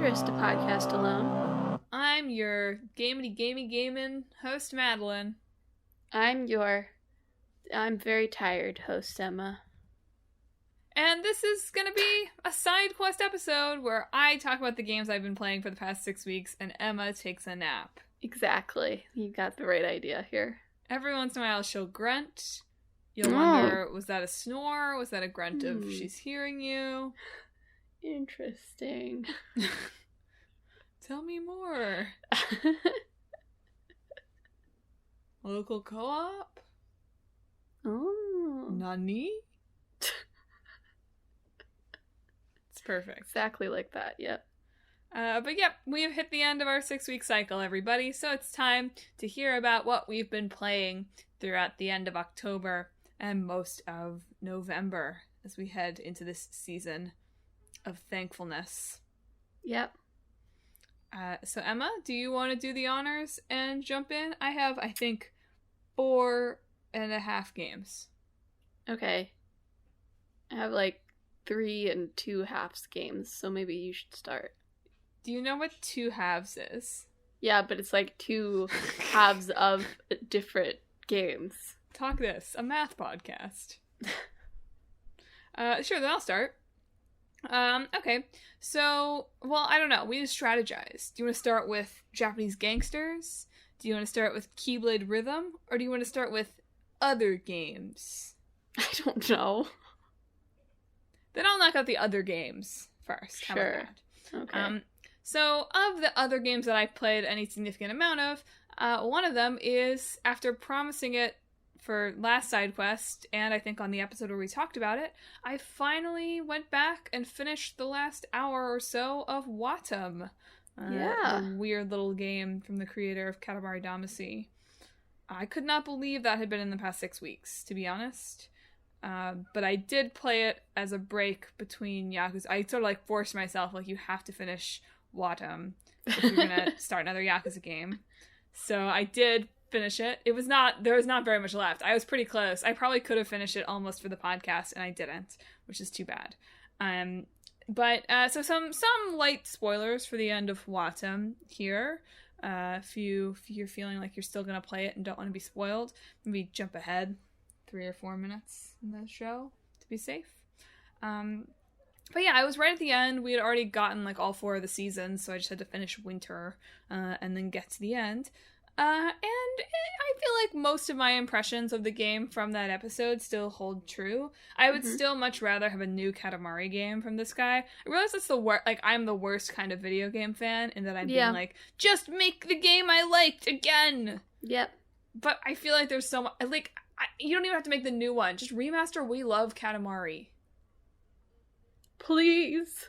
dangerous to podcast alone. I'm your gaming host, Madeline. I'm very tired host, Emma. And this is going to be a side quest episode where I talk about the games I've been playing for the past 6 weeks and Emma takes a nap. Exactly. You got the right idea here. Every once in a while she'll grunt. You'll wonder, was that a snore? Was that a grunt of she's hearing you? Interesting. Tell me more. Local co-op? Oh. Nani? It's perfect. Exactly like that, yep. But yep, we have hit the end of our 6-week cycle, everybody, so it's time to hear about what we've been playing throughout the end of October and most of November as we head into this season of thankfulness. Yep. So Emma, do you want to do the honors and jump in? I have, I think, 4.5 games. Okay. I have 3 2/2 games, so maybe you should start. Do you know what 2 halves is? Yeah, but it's 2 halves of different games. Talk this, a math podcast. Sure, then I'll start. Okay, so, well, I don't know, we just strategize. Do you want to start with Japanese Gangsters? Do you want to start with Keyblade Rhythm? Or do you want to start with other games? I don't know. Then I'll knock out the other games first. How Sure. about that? Okay. So, of the other games that I've played any significant amount of, one of them is, after promising it for last side quest, and I think on the episode where we talked about it, I finally went back and finished the last hour or so of Watum. The weird little game from the creator of Katamari Damacy. I could not believe that had been in the past 6 weeks, to be honest. But I did play it as a break between Yakuza. I sort of forced myself, you have to finish Watum if you're gonna start another Yakuza game. So I did finish it. There was not very much left. I was pretty close. I probably could have finished it almost for the podcast, and I didn't, which is too bad. So some light spoilers for the end of Watum here. If you're feeling like you're still gonna play it and don't want to be spoiled, maybe jump ahead 3 or 4 minutes in the show to be safe. But yeah, I was right at the end. We had already gotten all 4 of the seasons, so I just had to finish Winter and then get to the end. And I feel like most of my impressions of the game from that episode still hold true. I would still much rather have a new Katamari game from this guy. I realize that's I'm the worst kind of video game fan in that I'm being just make the game I liked again. Yep. But I feel like there's so much, you don't even have to make the new one. Just remaster We Love Katamari. Please.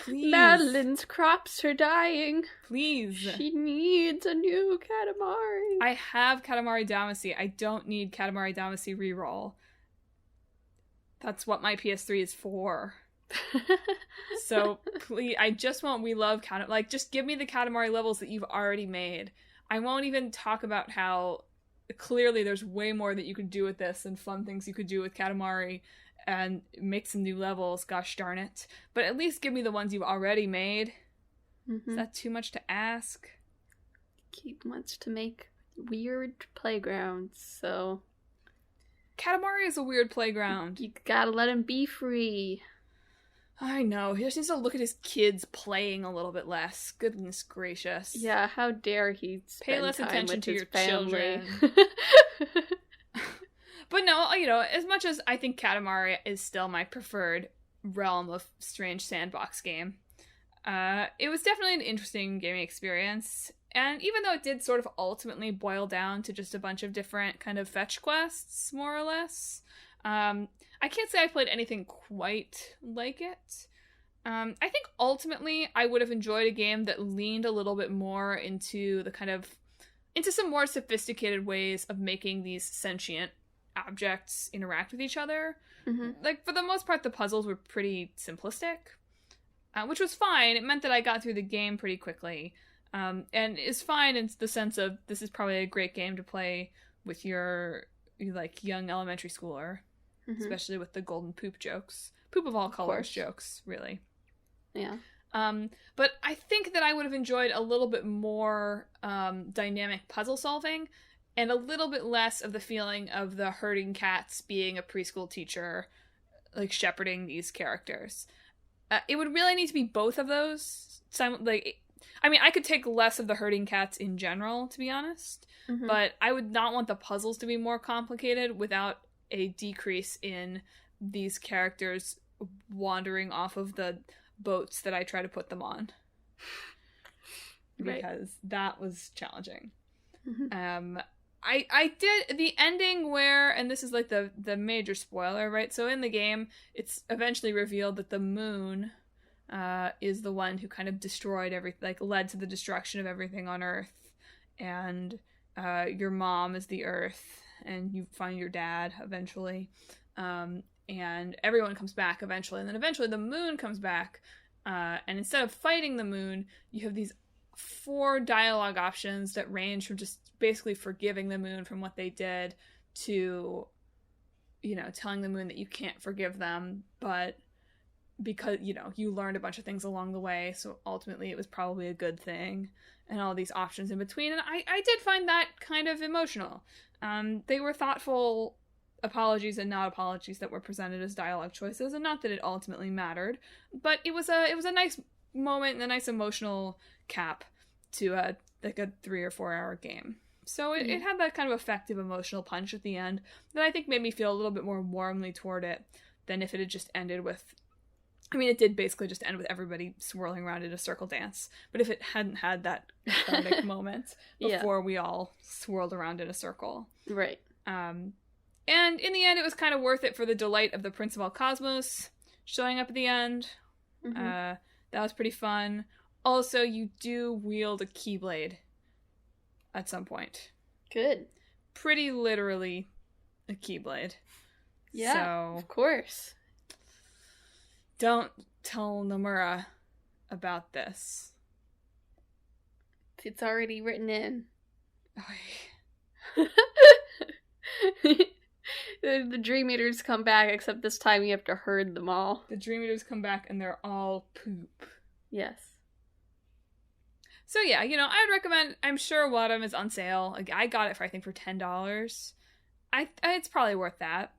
Please. Madeleine's crops are dying. Please. She needs a new Katamari. I have Katamari Damacy. I don't need Katamari Damacy reroll. That's what my PS3 is for. So, please, I just want We Love Katamari. Just give me the Katamari levels that you've already made. I won't even talk about how clearly there's way more that you could do with this and fun things you could do with Katamari and make some new levels, gosh darn it. But at least give me the ones you've already made. Is that too much to ask? Keith wants to make weird playgrounds, so... Katamari is a weird playground. You gotta let him be free. I know. He just needs to look at his kids playing a little bit less. Goodness gracious. Yeah, how dare he spend Pay less time attention with to his your family. children. But no, as much as I think Katamari is still my preferred realm of strange sandbox game, it was definitely an interesting gaming experience. And even though it did sort of ultimately boil down to just a bunch of different kind of fetch quests, more or less, I can't say I played anything quite like it. I think ultimately I would have enjoyed a game that leaned a little bit more into into some more sophisticated ways of making these sentient objects interact with each other. For the most part, the puzzles were pretty simplistic, which was fine. It meant that I got through the game pretty quickly, and is fine in the sense of this is probably a great game to play with your young elementary schooler, especially with the golden poop jokes. Poop of all colors jokes, really. Yeah. But I think that I would have enjoyed a little bit more dynamic puzzle solving and a little bit less of the feeling of the herding cats being a preschool teacher, like shepherding these characters. It would really need to be both of those. I could take less of the herding cats in general, to be honest, but I would not want the puzzles to be more complicated without a decrease in these characters wandering off of the boats that I try to put them on. Because that was challenging. I did the ending where, and this is like the major spoiler, right? So in the game, it's eventually revealed that the moon is the one who kind of destroyed led to the destruction of everything on Earth. And your mom is the Earth, and you find your dad eventually. And everyone comes back eventually. And then eventually the moon comes back. And instead of fighting the moon, you have these 4 dialogue options that range from just basically forgiving the moon from what they did to, telling the moon that you can't forgive them, but because, you learned a bunch of things along the way, so ultimately it was probably a good thing, and all these options in between. And I did find that kind of emotional. They were thoughtful apologies and not apologies that were presented as dialogue choices, and not that it ultimately mattered, but it was a nice moment and a nice emotional cap to a 3 or 4 hour game. So it had that kind of effective emotional punch at the end that I think made me feel a little bit more warmly toward it than if it had just ended with, it did basically just end with everybody swirling around in a circle dance, but if it hadn't had that cathartic moment before we all swirled around in a circle. Right. And in the end, it was kind of worth it for the delight of the Prince of All Cosmos showing up at the end. That was pretty fun. Also, you do wield a Keyblade at some point. Good. Pretty literally a Keyblade. Yeah, so, of course. Don't tell Nomura about this. It's already written in. The Dream Eaters come back, except this time you have to herd them all. The Dream Eaters come back and they're all poop. Yes. So yeah, I would recommend, I'm sure Wadham is on sale. I got it for, I think, for $10. It's probably worth that.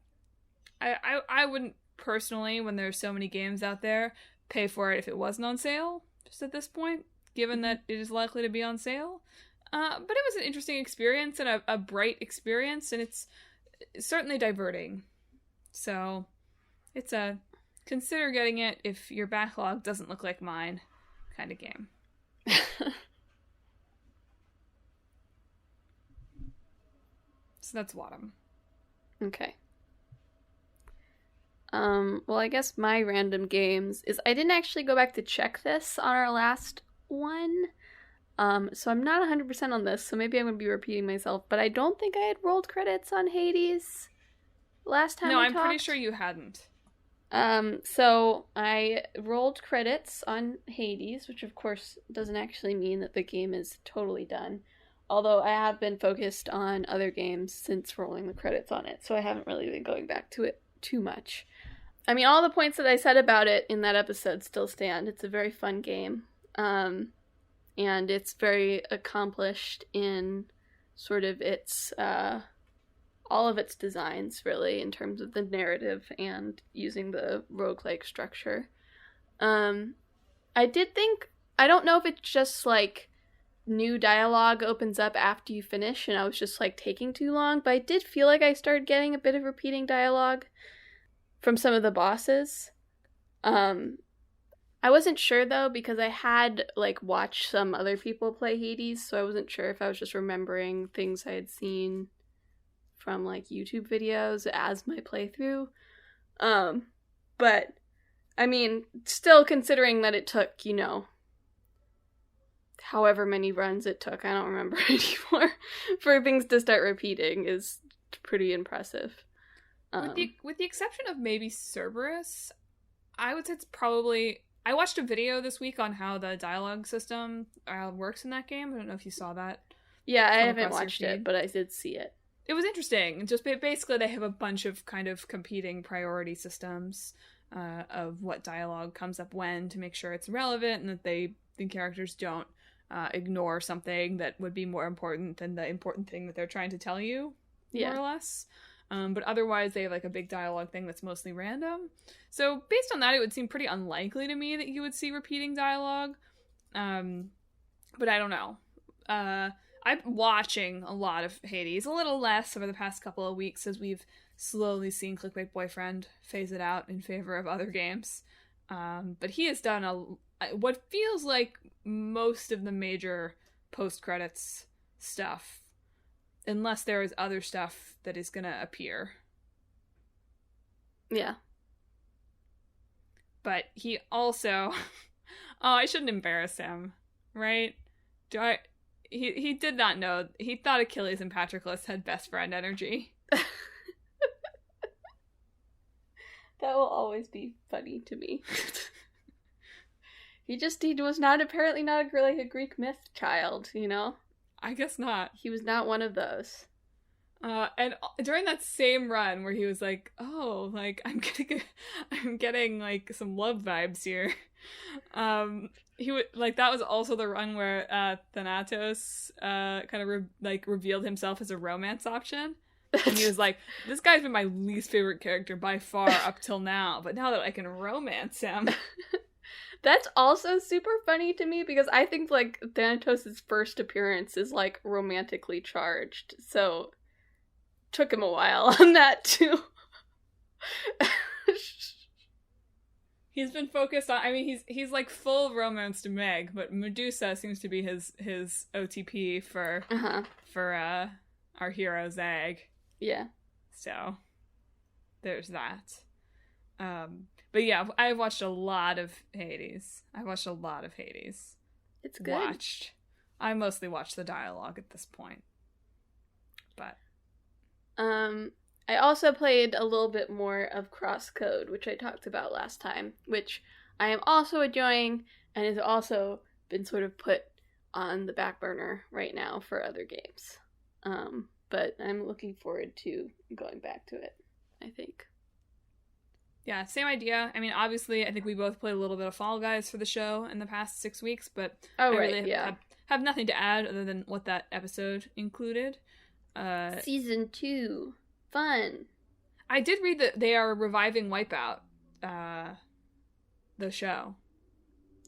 I wouldn't personally, when there's so many games out there, pay for it if it wasn't on sale, just at this point, given that it is likely to be on sale. But it was an interesting experience and a bright experience, and it's certainly diverting. So it's a consider getting it if your backlog doesn't look like mine kind of game. So that's Wadham. Okay. Well, I guess my random games is I didn't actually go back to check this on our last one. So I'm not 100% on this, so maybe I'm going to be repeating myself, but I don't think I had rolled credits on Hades last time. No, I'm pretty sure you hadn't. So I rolled credits on Hades, which of course doesn't actually mean that the game is totally done. Although I have been focused on other games since rolling the credits on it, so I haven't really been going back to it too much. All the points that I said about it in that episode still stand. It's a very fun game. And it's very accomplished in sort of its, all of its designs, really, in terms of the narrative and using the roguelike structure. I did think, I don't know if it's just, new dialogue opens up after you finish, and I was just, taking too long, but I did feel like I started getting a bit of repeating dialogue from some of the bosses. I wasn't sure, though, because I had, watched some other people play Hades, so I wasn't sure if I was just remembering things I had seen from, YouTube videos as my playthrough. But, still considering that it took, however many runs it took, I don't remember anymore, for things to start repeating is pretty impressive. With the exception of maybe Cerberus, I would say it's probably... I watched a video this week on how the dialogue system works in that game. I don't know if you saw that. Yeah, I haven't watched it, but I did see it. It was interesting. Just basically they have a bunch of kind of competing priority systems. of what dialogue comes up when to make sure it's relevant and that the characters don't ignore something that would be more important than the important thing that they're trying to tell you, more or less. But otherwise, they have like a big dialogue thing that's mostly random. So based on that, it would seem pretty unlikely to me that you would see repeating dialogue. But I don't know. I'm watching a lot of Hades, a little less over the past couple of weeks as we've slowly seen Clickbait Boyfriend phase it out in favor of other games. But he has done what feels like most of the major post-credits stuff, unless there is other stuff that is going to appear. Yeah. But he also... oh, I shouldn't embarrass him, right? He did not know. He thought Achilles and Patroclus had best friend energy. That will always be funny to me. He was apparently not a Greek myth child, you know? I guess not. He was not one of those. And during that same run where he was like, oh, like, I'm getting like some love vibes here. He would like, that was also the run where Thanatos kind of revealed himself as a romance option. And he was like, this guy's been my least favorite character by far up till now, but now that I can romance him. That's also super funny to me because I think like Thanatos' first appearance is like romantically charged, so took him a while on that too. He's been focused on, I mean, he's like full romance to Meg, but Medusa seems to be his OTP for our hero Zag. Yeah. So there's that. But yeah, I've watched a lot of Hades. It's good. I mostly watched the dialogue at this point. But I also played a little bit more of Crosscode, which I talked about last time, which I am also enjoying and has also been sort of put on the back burner right now for other games. But I'm looking forward to going back to it, I think. Yeah, same idea. I mean, obviously, I think we both played a little bit of Fall Guys for the show in the past 6 weeks, but I really have nothing to add other than what that episode included. Season 2. Fun. I did read that they are reviving Wipeout, the show.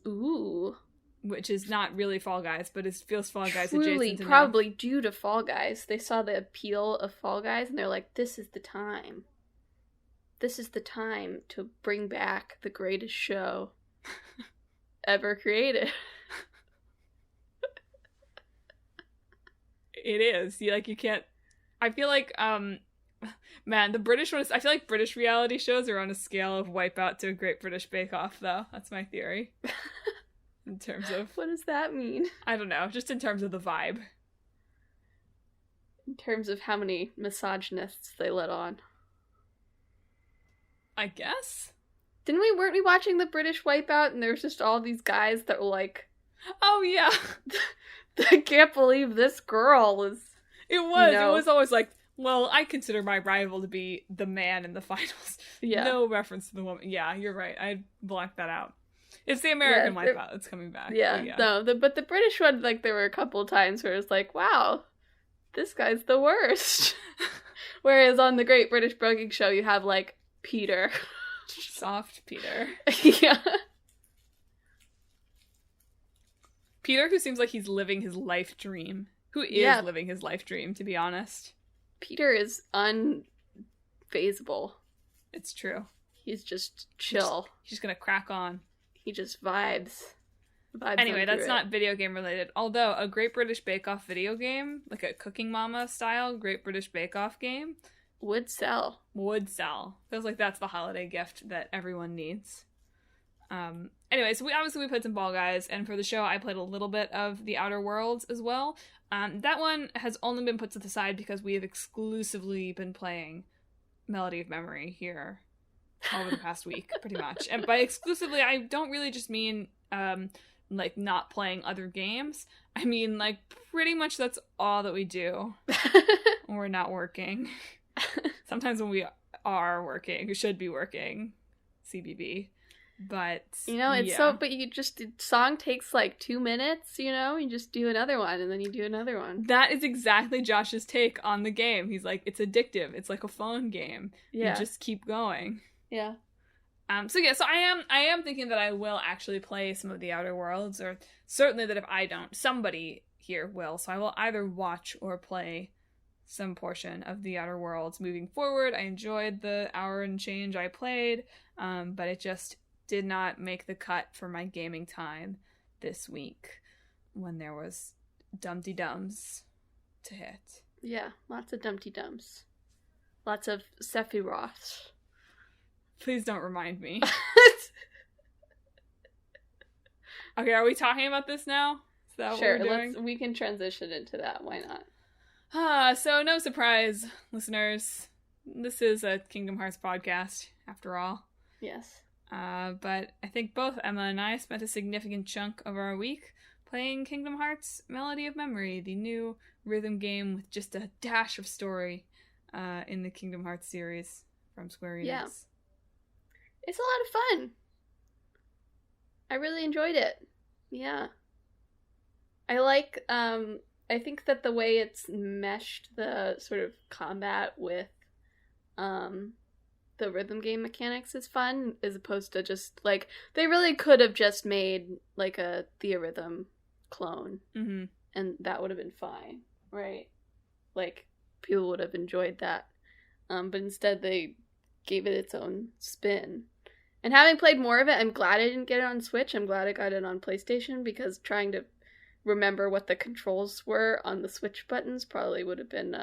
Ooh. Which is not really Fall Guys, but it feels Fall Guys Truly, adjacent enough. probably due to Fall Guys. They saw the appeal of Fall Guys, and they're like, this is the time. This is the time to bring back the greatest show ever created. It is. You can't... I feel like, man, the British ones... I feel like British reality shows are on a scale of Wipeout to a Great British Bake Off, though. That's my theory. In terms of... What does that mean? I don't know. Just in terms of the vibe. In terms of how many misogynists they let on. I guess? Weren't we watching the British Wipeout and there was just all these guys that were like... Oh, yeah. I can't believe this girl is... It was. You know, it was always like, well, I consider my rival to be the man in the finals. Yeah. No reference to the woman. Yeah, you're right. I blocked that out. It's the American Wipeout that's coming back. Yeah. But the British one, like, there were a couple of times where it was like, wow, this guy's the worst. Whereas on the Great British Baking Show, you have, like, Peter. Soft Peter. Yeah. Peter, who seems like he's living his life dream. Who is living his life dream, to be honest. Peter is unfazable. It's true. He's just chill. He's just gonna crack on. He just vibes. Anyway, that's not video game related. Although, a Great British Bake Off video game, like a Cooking Mama style Great British Bake Off game, would sell. Feels like that's the holiday gift that everyone needs. Anyway, so we played some Ball Guys, and for the show I played a little bit of The Outer Worlds as well. That one has only been put to the side because we have exclusively been playing Melody of Memory here over the past week, pretty much. And by exclusively, I don't really just mean like not playing other games. I mean, like, pretty much that's all that we do when we're not working. Sometimes when we are working, we should be working, CBB. But it's but the song takes like 2 minutes, you just do another one and then you do another one. That is exactly Josh's take on the game. He's like, it's addictive. It's like a phone game. Yeah. You just keep going. Yeah. So I am thinking that I will actually play some of the Outer Worlds, or certainly that if I don't, somebody here will. So I will either watch or play some portion of the Outer Worlds moving forward. I enjoyed the hour and change I played, but it just did not make the cut for my gaming time this week when there was Dumpty Dums to hit. Yeah, lots of Dumpty Dums. Lots of Sephiroths. Please don't remind me. Okay, are we talking about this now? Is that sure, what we're doing? We can transition into that. Why not? So no surprise, listeners. This is a Kingdom Hearts podcast, after all. Yes. But I think both Emma and I spent a significant chunk of our week playing Kingdom Hearts Melody of Memory, the new rhythm game with just a dash of story in the Kingdom Hearts series from Square Enix. Yeah. It's a lot of fun. I really enjoyed it. Yeah. I think that the way it's meshed the sort of combat with the rhythm game mechanics is fun, as opposed to just, like, they really could have just made, like, a Theorhythm clone, and that would have been fine, right? Like, people would have enjoyed that. But instead they gave it its own spin. And having played more of it, I'm glad I didn't get it on Switch. I'm glad I got it on PlayStation, because trying to remember what the controls were on the Switch buttons probably would have been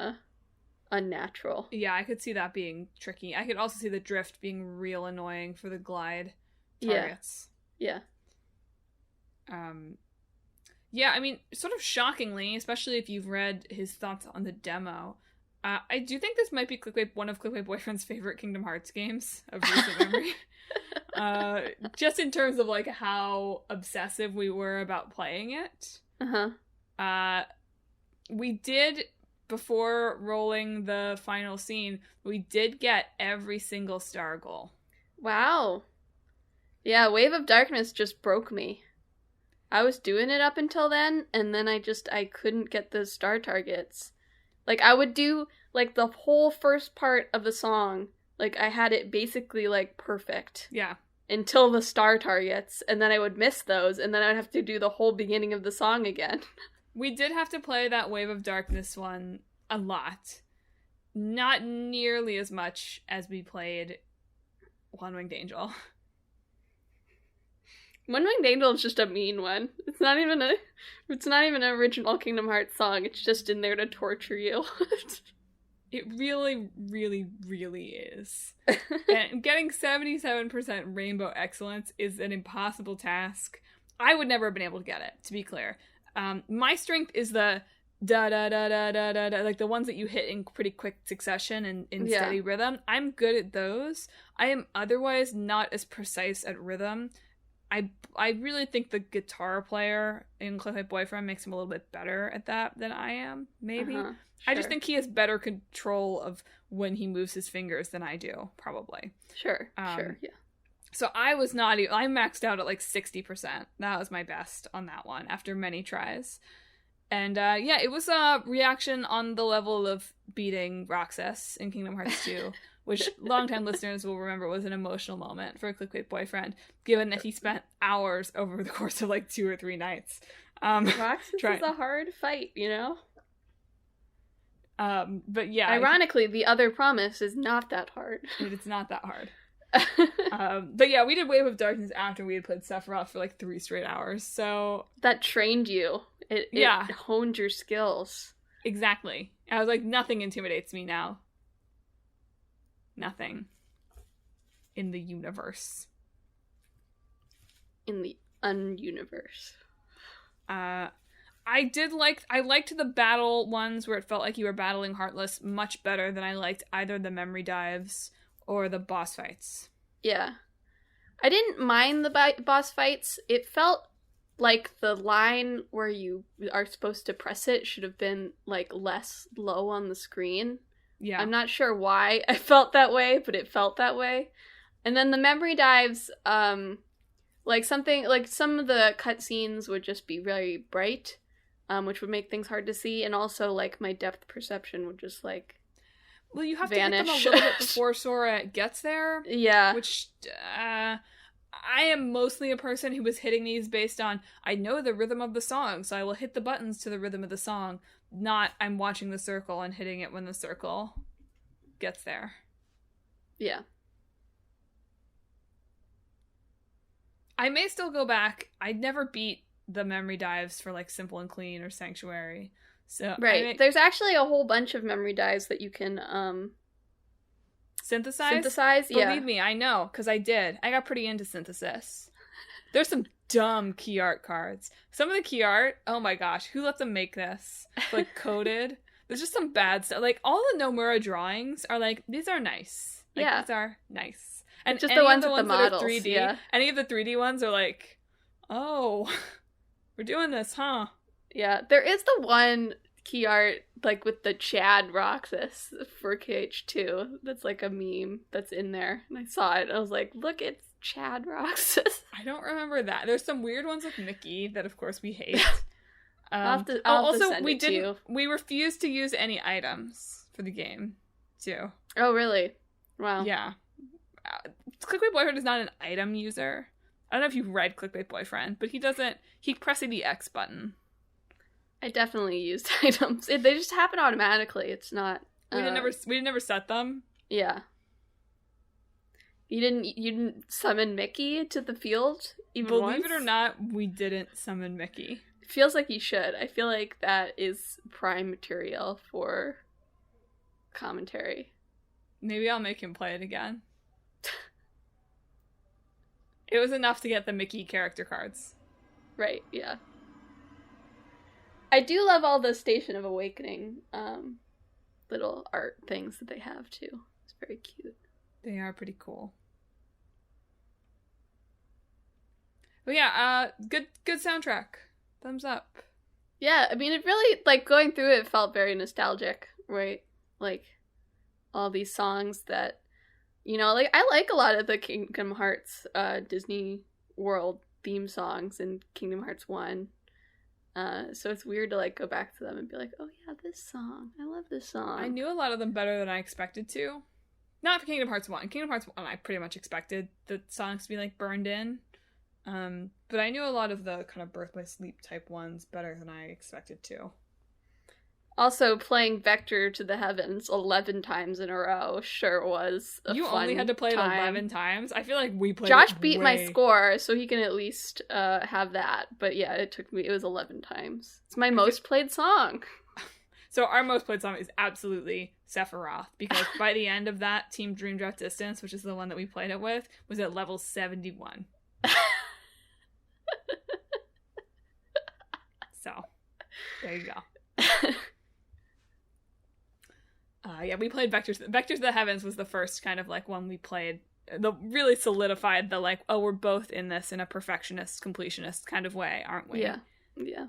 unnatural. Yeah, I could see that being tricky. I could also see the drift being real annoying for the glide targets. Yeah. Yeah, I mean, sort of shockingly, especially if you've read his thoughts on the demo, I do think this might be one of Clickbait Boyfriend's favorite Kingdom Hearts games of recent memory. Just in terms of, like, how obsessive we were about playing it. We did, before rolling the final scene, we did get every single star goal. Wow. Yeah, Wave of Darkness just broke me. I was doing it up until then, and then I couldn't get the star targets. Like, I would do, like, the whole first part of the song, like, I had it basically, like, perfect. Yeah. Until the star targets, and then I would miss those, and then I'd have to do the whole beginning of the song again. We did have to play that Wave of Darkness one a lot. Not nearly as much as we played One Winged Angel. One Winged Angel is just a mean one. It's not even an original Kingdom Hearts song. It's just in there to torture you. It really, really, really is. And getting 77% rainbow excellence is an impossible task. I would never have been able to get it, to be clear. My strength is the da-da-da-da-da-da-da, like the ones that you hit in pretty quick succession and in steady rhythm. I'm good at those. I am otherwise not as precise at rhythm. I really think the guitar player in Clickbait Boyfriend makes him a little bit better at that than I am, maybe. Sure. I just think he has better control of when he moves his fingers than I do, probably. Sure, yeah. So I was not even... I maxed out at like 60%. That was my best on that one, after many tries. And yeah, it was a reaction on the level of beating Roxas in Kingdom Hearts 2, which longtime listeners will remember was an emotional moment for a Clickbait Boyfriend, given that he spent hours over the course of like 2 or 3 nights. Roxas is a hard fight, you know? But yeah. Ironically, the other promise is not that hard. It's not that hard. But yeah, we did Wave of Darkness after we had played Sephiroth for like 3 straight hours, so... That trained you. It honed your skills. Exactly. I was like, nothing intimidates me now. Nothing. In the universe. In the un-universe. I liked the battle ones where it felt like you were battling Heartless much better than I liked either the memory dives or the boss fights. Yeah. I didn't mind the boss fights. It felt like the line where you are supposed to press it should have been, like, less low on the screen. Yeah. I'm not sure why I felt that way, but it felt that way. And then the memory dives, like some of the cutscenes would just be very bright, which would make things hard to see, and also like my depth perception would just like well, you have vanish. to hit them a little bit before Sora gets there. Yeah. Which I am mostly a person who was hitting these based on I know the rhythm of the song, so I will hit the buttons to the rhythm of the song. Not I'm watching the circle and hitting it when the circle gets there. Yeah. I may still go back. I'd never beat the memory dives for like Simple and Clean or Sanctuary. So right. There's actually a whole bunch of memory dives that you can synthesize. Yeah. Believe me, I know, because I did. I got pretty into synthesis. There's some dumb key art cards. Some of the key art, oh my gosh, who let them make this? Like coded. There's just some bad stuff. Like all the Nomura drawings are like, these are nice. Like, yeah. These are nice. And just the ones with the models, that are 3D, yeah. Any of the 3D ones are like, oh, we're doing this, huh? Yeah, there is the one key art like with the Chad Roxas for KH2 that's like a meme that's in there, and I saw it and I was like, look, it's Chad Roxas. I don't remember that. There's some weird ones with Mickey that of course we hate. I'll have to send it to you. We refused to use any items for the game too. Oh really? Wow. Yeah. Clickbait Boyfriend is not an item user. I don't know if you've read Clickbait Boyfriend, but he presses the X button. I definitely used items. They just happen automatically. It's not. We didn't never set them. Yeah. You didn't summon Mickey to the field even Believe once? it or not, we didn't summon Mickey. It feels like you should. I feel like that is prime material for commentary. Maybe I'll make him play it again. It was enough to get the Mickey character cards. Right, yeah. I do love all the Station of Awakening little art things that they have, too. It's very cute. They are pretty cool. But yeah, good soundtrack. Thumbs up. Yeah, I mean, it really, like, going through it felt very nostalgic, right? Like, all these songs that, you know, like, I like a lot of the Kingdom Hearts Disney World theme songs in Kingdom Hearts 1. So it's weird to, like, go back to them and be like, oh yeah, this song. I love this song. I knew a lot of them better than I expected to. Not for Kingdom Hearts 1. Kingdom Hearts 1, I pretty much expected the songs to be, like, burned in. But I knew a lot of the kind of Birth by Sleep type ones better than I expected to. Also, playing Vector to the Heavens 11 times in a row sure was a You fun only had to play it time. 11 times? I feel like we played Josh it beat way... my score, so he can at least have that. But yeah, it was 11 times. It's my most played song. So our most played song is absolutely Sephiroth, because by the end of that, Team Dream Drop Distance, which is the one that we played it with, was at level 71. So, there you go. Yeah, we played Vectors. Vectors of the Heavens was the first kind of like one we played. The really solidified the like, oh, we're both in this in a perfectionist, completionist kind of way, aren't we? Yeah. Yeah.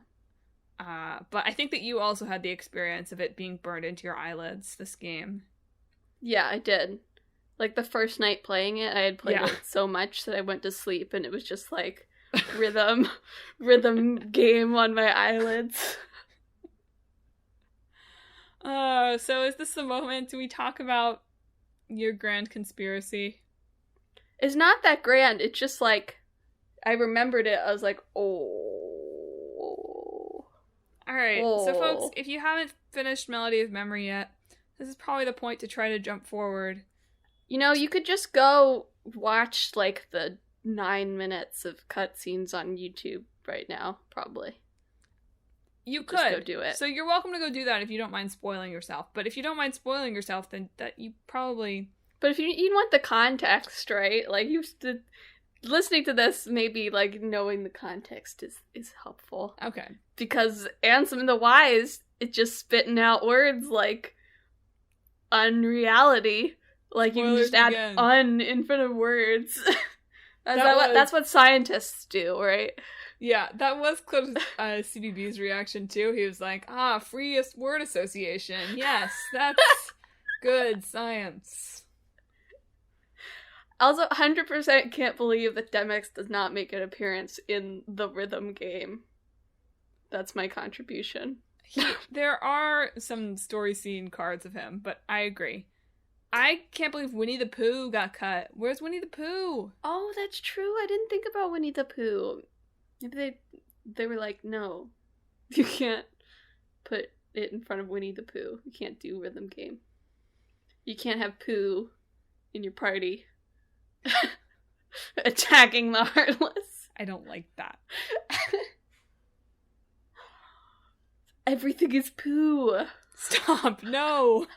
But I think that you also had the experience of it being burned into your eyelids, this game. Yeah, I did. Like the first night playing it, I had played it so much that I went to sleep and it was just like rhythm game on my eyelids. So is this the moment we talk about your grand conspiracy? It's not that grand. It's just like, I remembered it. I was like, oh. Alright, so folks, if you haven't finished Melody of Memory yet, this is probably the point to try to jump forward. You know, you could just go watch, like, the 9 minutes of cutscenes on YouTube right now, probably. You could. Just go do it. So you're welcome to go do that if you don't mind spoiling yourself. But if you don't mind spoiling yourself, then that you probably... But if you want the context, right? Like, listening to this, maybe, like, knowing the context is helpful. Okay. Because Ansem and the Wise, it's just spitting out words like unreality. Like, you can just add un in front of words. That's what scientists do, right? Yeah, that was CBB's reaction, too. He was like, free word association. Yes, that's good science. Also, 100% can't believe that Demix does not make an appearance in the rhythm game. That's my contribution. There are some story scene cards of him, but I agree. I can't believe Winnie the Pooh got cut. Where's Winnie the Pooh? Oh, that's true. I didn't think about Winnie the Pooh. Maybe they were like, no, you can't put it in front of Winnie the Pooh. You can't do rhythm game. You can't have Pooh in your party attacking the Heartless. I don't like that. Everything is Pooh. Stop, no.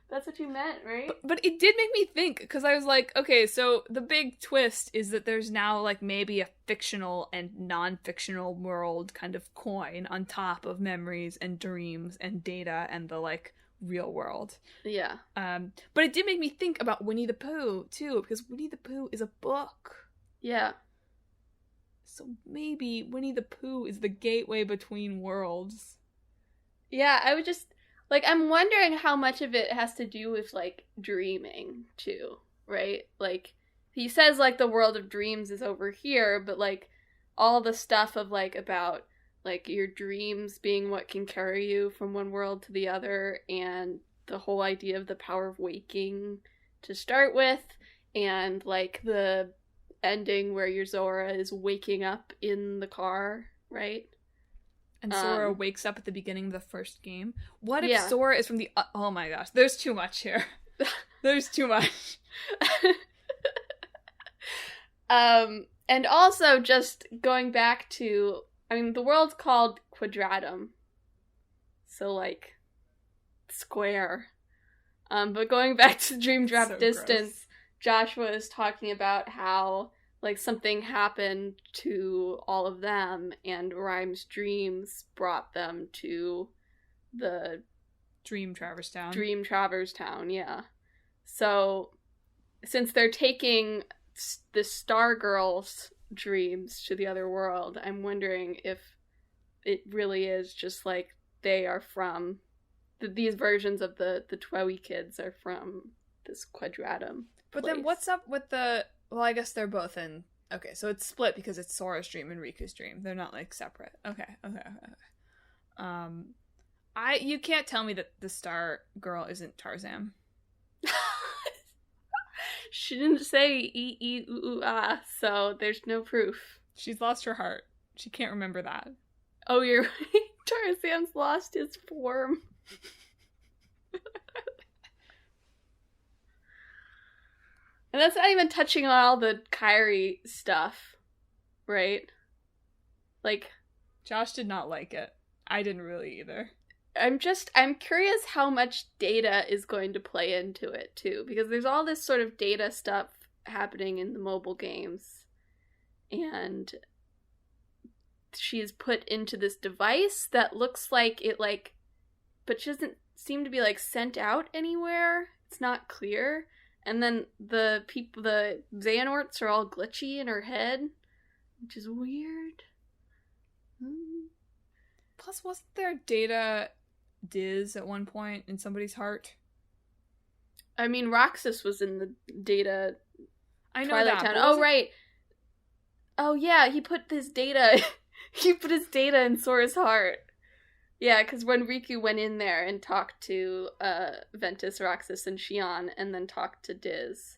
That's what you meant, right? But it did make me think, because I was like, okay, so the big twist is that there's now, like, maybe a fictional and non-fictional world kind of coin on top of memories and dreams and data and the, like, real world. Yeah. But it did make me think about Winnie the Pooh, too, because Winnie the Pooh is a book. Yeah. So maybe Winnie the Pooh is the gateway between worlds. Yeah, I would just... Like, I'm wondering how much of it has to do with, like, dreaming, too, right? Like, he says, like, the world of dreams is over here, but, like, all the stuff of, like, about, like, your dreams being what can carry you from one world to the other, and the whole idea of the power of waking to start with, and, like, the ending where your Zora is waking up in the car, right? And Sora wakes up at the beginning of the first game. What if Sora is from the... oh my gosh, there's too much here. There's too much. And also just going back to... I mean, the world's called Quadratum. So, like, square. But going back to Dream Drop So Distance, gross. Joshua is talking about how... like, something happened to all of them, and Rhyme's dreams brought them to the... Dream Traverse Town. Dream Traverse Town, yeah. So, since they're taking the Stargirl's dreams to the other world, I'm wondering if it really is just, like, they are from... these versions of the Twowie kids are from this Quadratum But place. then what's up with the... Well, I guess they're both in... Okay, so it's split because it's Sora's dream and Riku's dream. They're not, like, separate. Okay. You can't tell me that the Star Girl isn't Tarzan. She didn't say E-E-U-U-ah, so there's no proof. She's lost her heart. She can't remember that. Oh, you're right. Tarzan's lost his form. And that's not even touching on all the Kyrie stuff, right? Like... Josh did not like it. I didn't really either. I'm curious how much data is going to play into it, too. Because there's all this sort of data stuff happening in the mobile games. And she's put into this device that looks like it, like... But she doesn't seem to be, like, sent out anywhere. It's not clear. And then the Xehanorts are all glitchy in her head, which is weird. Plus, wasn't there data Diz at one point in somebody's heart? I mean, Roxas was in the data. I know Twilight that. Town. Oh, right. Oh, yeah, he put his data. He put his data in Sora's heart. Yeah, because when Riku went in there and talked to Ventus, Roxas, and Xion, and then talked to Diz,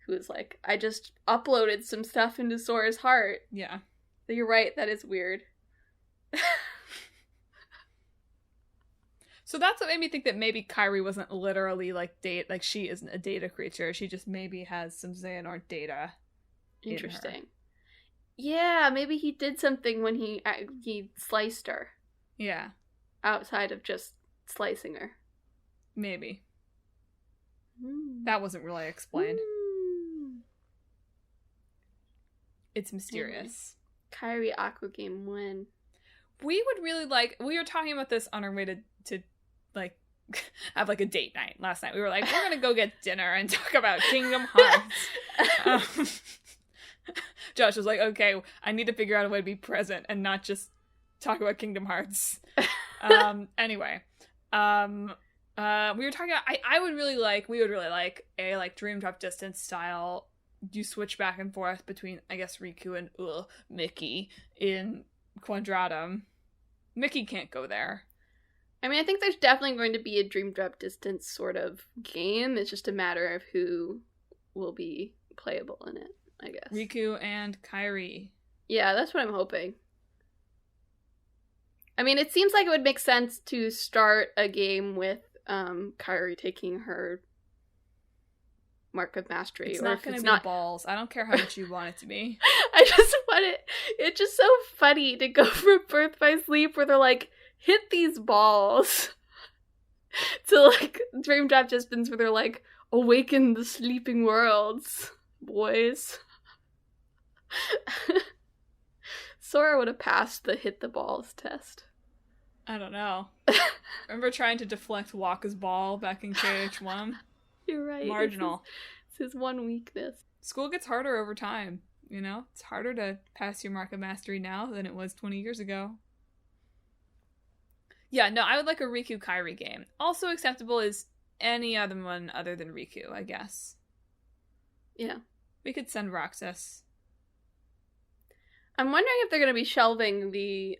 who was like, I just uploaded some stuff into Sora's heart. Yeah. So you're right, that is weird. So that's what made me think that maybe Kyrie wasn't literally like she isn't a data creature. She just maybe has some Xehanort data. Interesting. Yeah, maybe he did something when he sliced her. Yeah. Outside of just slicing her. Maybe. That wasn't really explained. It's mysterious. Kyrie Aqua Game win. We would really like... We were talking about this on our way to like, have, like, a date night last night. We were like, we're gonna go get dinner and talk about Kingdom Hearts. Josh was like, okay, I need to figure out a way to be present and not just talk about Kingdom Hearts. Anyway. We were talking about, we would really like a like Dream Drop Distance style. You switch back and forth between, I guess, Riku and Mickey in Quadratum. Mickey can't go there. I mean, I think there's definitely going to be a Dream Drop Distance sort of game. It's just a matter of who will be playable in it, I guess. Riku and Kairi. Yeah, that's what I'm hoping. I mean, it seems like it would make sense to start a game with Kairi taking her Mark of Mastery. It's not going to be balls. I don't care how much you want it to be. I just want it. It's just so funny to go from Birth by Sleep where they're like, hit these balls, to like Dream Drop Distance where they're like, awaken the sleeping worlds, boys. Sora would have passed the hit the balls test. I don't know. Remember trying to deflect Waka's ball back in KH1? You're right. Marginal. It's his one weakness. School gets harder over time, you know? It's harder to pass your Mark of Mastery now than it was 20 years ago. Yeah, no, I would like a Riku Kairi game. Also acceptable is any other one other than Riku, I guess. Yeah. We could send Roxas. I'm wondering if they're going to be shelving the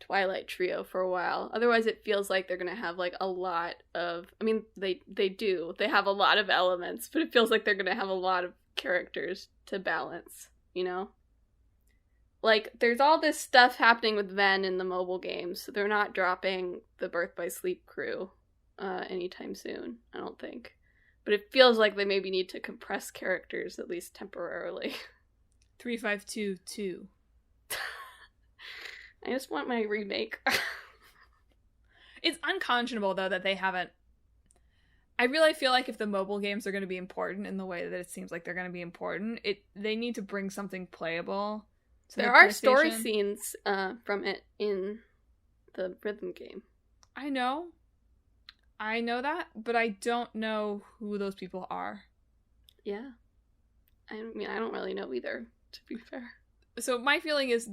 Twilight Trio for a while. Otherwise, it feels like they're going to have like a lot of... I mean, they do. They have a lot of elements, but it feels like they're going to have a lot of characters to balance, you know? Like, there's all this stuff happening with Ven in the mobile games, so they're not dropping the Birth by Sleep crew anytime soon, I don't think. But it feels like they maybe need to compress characters, at least temporarily. 3522. I just want my remake. It's unconscionable, though, that they haven't... I really feel like if the mobile games are going to be important in the way that it seems like they're going to be important, they need to bring something playable. There are story scenes from it in the rhythm game. I know that, but I don't know who those people are. Yeah. I mean, I don't really know either, to be fair. So my feeling is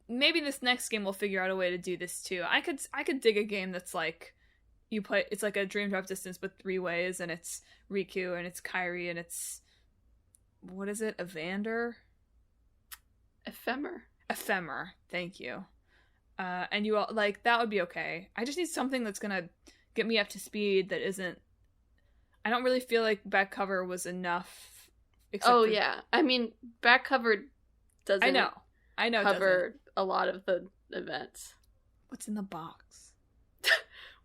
maybe this next game will figure out a way to do this too. I could dig a game that's like it's like a Dream Drop Distance but 3 ways, and it's Riku and it's Kairi and it's, what is it, Evander? Ephemer, thank you. And you all, like, that would be okay. I just need something that's gonna get me up to speed that isn't... I don't really feel like back cover was enough. Yeah. I mean, back cover doesn't... I know cover a lot of the events. What's in the box?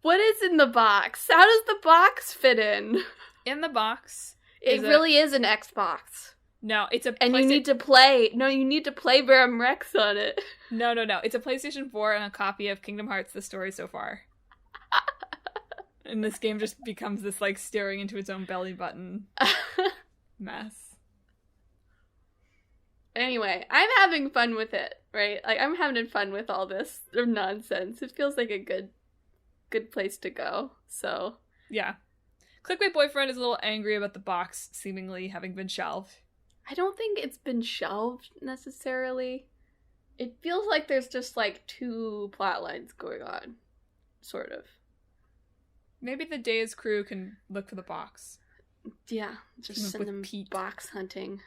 What is in the box? How does the box fit in? In the box... It really is an Xbox. No, it's a and you need to play. No, you need to play Baron Rex on it. No. It's a PlayStation 4 and a copy of Kingdom Hearts: The Story So Far. And this game just becomes this like staring into its own belly button mess. Anyway, I'm having fun with it, right? Like, I'm having fun with all this nonsense. It feels like a good place to go. So yeah, Clickbait Boyfriend is a little angry about the box seemingly having been shelved. I don't think it's been shelved, necessarily. It feels like there's just, like, 2 plot lines going on. Sort of. Maybe the Days crew can look for the box. Yeah, just send them Pete box hunting.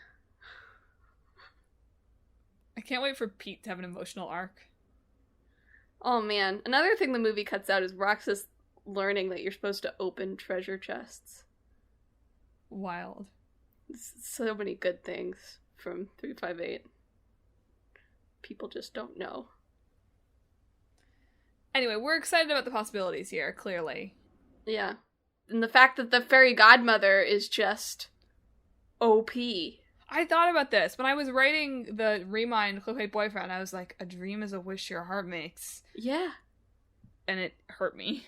I can't wait for Pete to have an emotional arc. Oh, man. Another thing the movie cuts out is Roxas learning that you're supposed to open treasure chests. Wild. So many good things from 358. People just don't know. Anyway, we're excited about the possibilities here, clearly. Yeah. And the fact that the fairy godmother is just OP. I thought about this. When I was writing the Remind Clickbait Boyfriend, I was like, a dream is a wish your heart makes. Yeah. And it hurt me.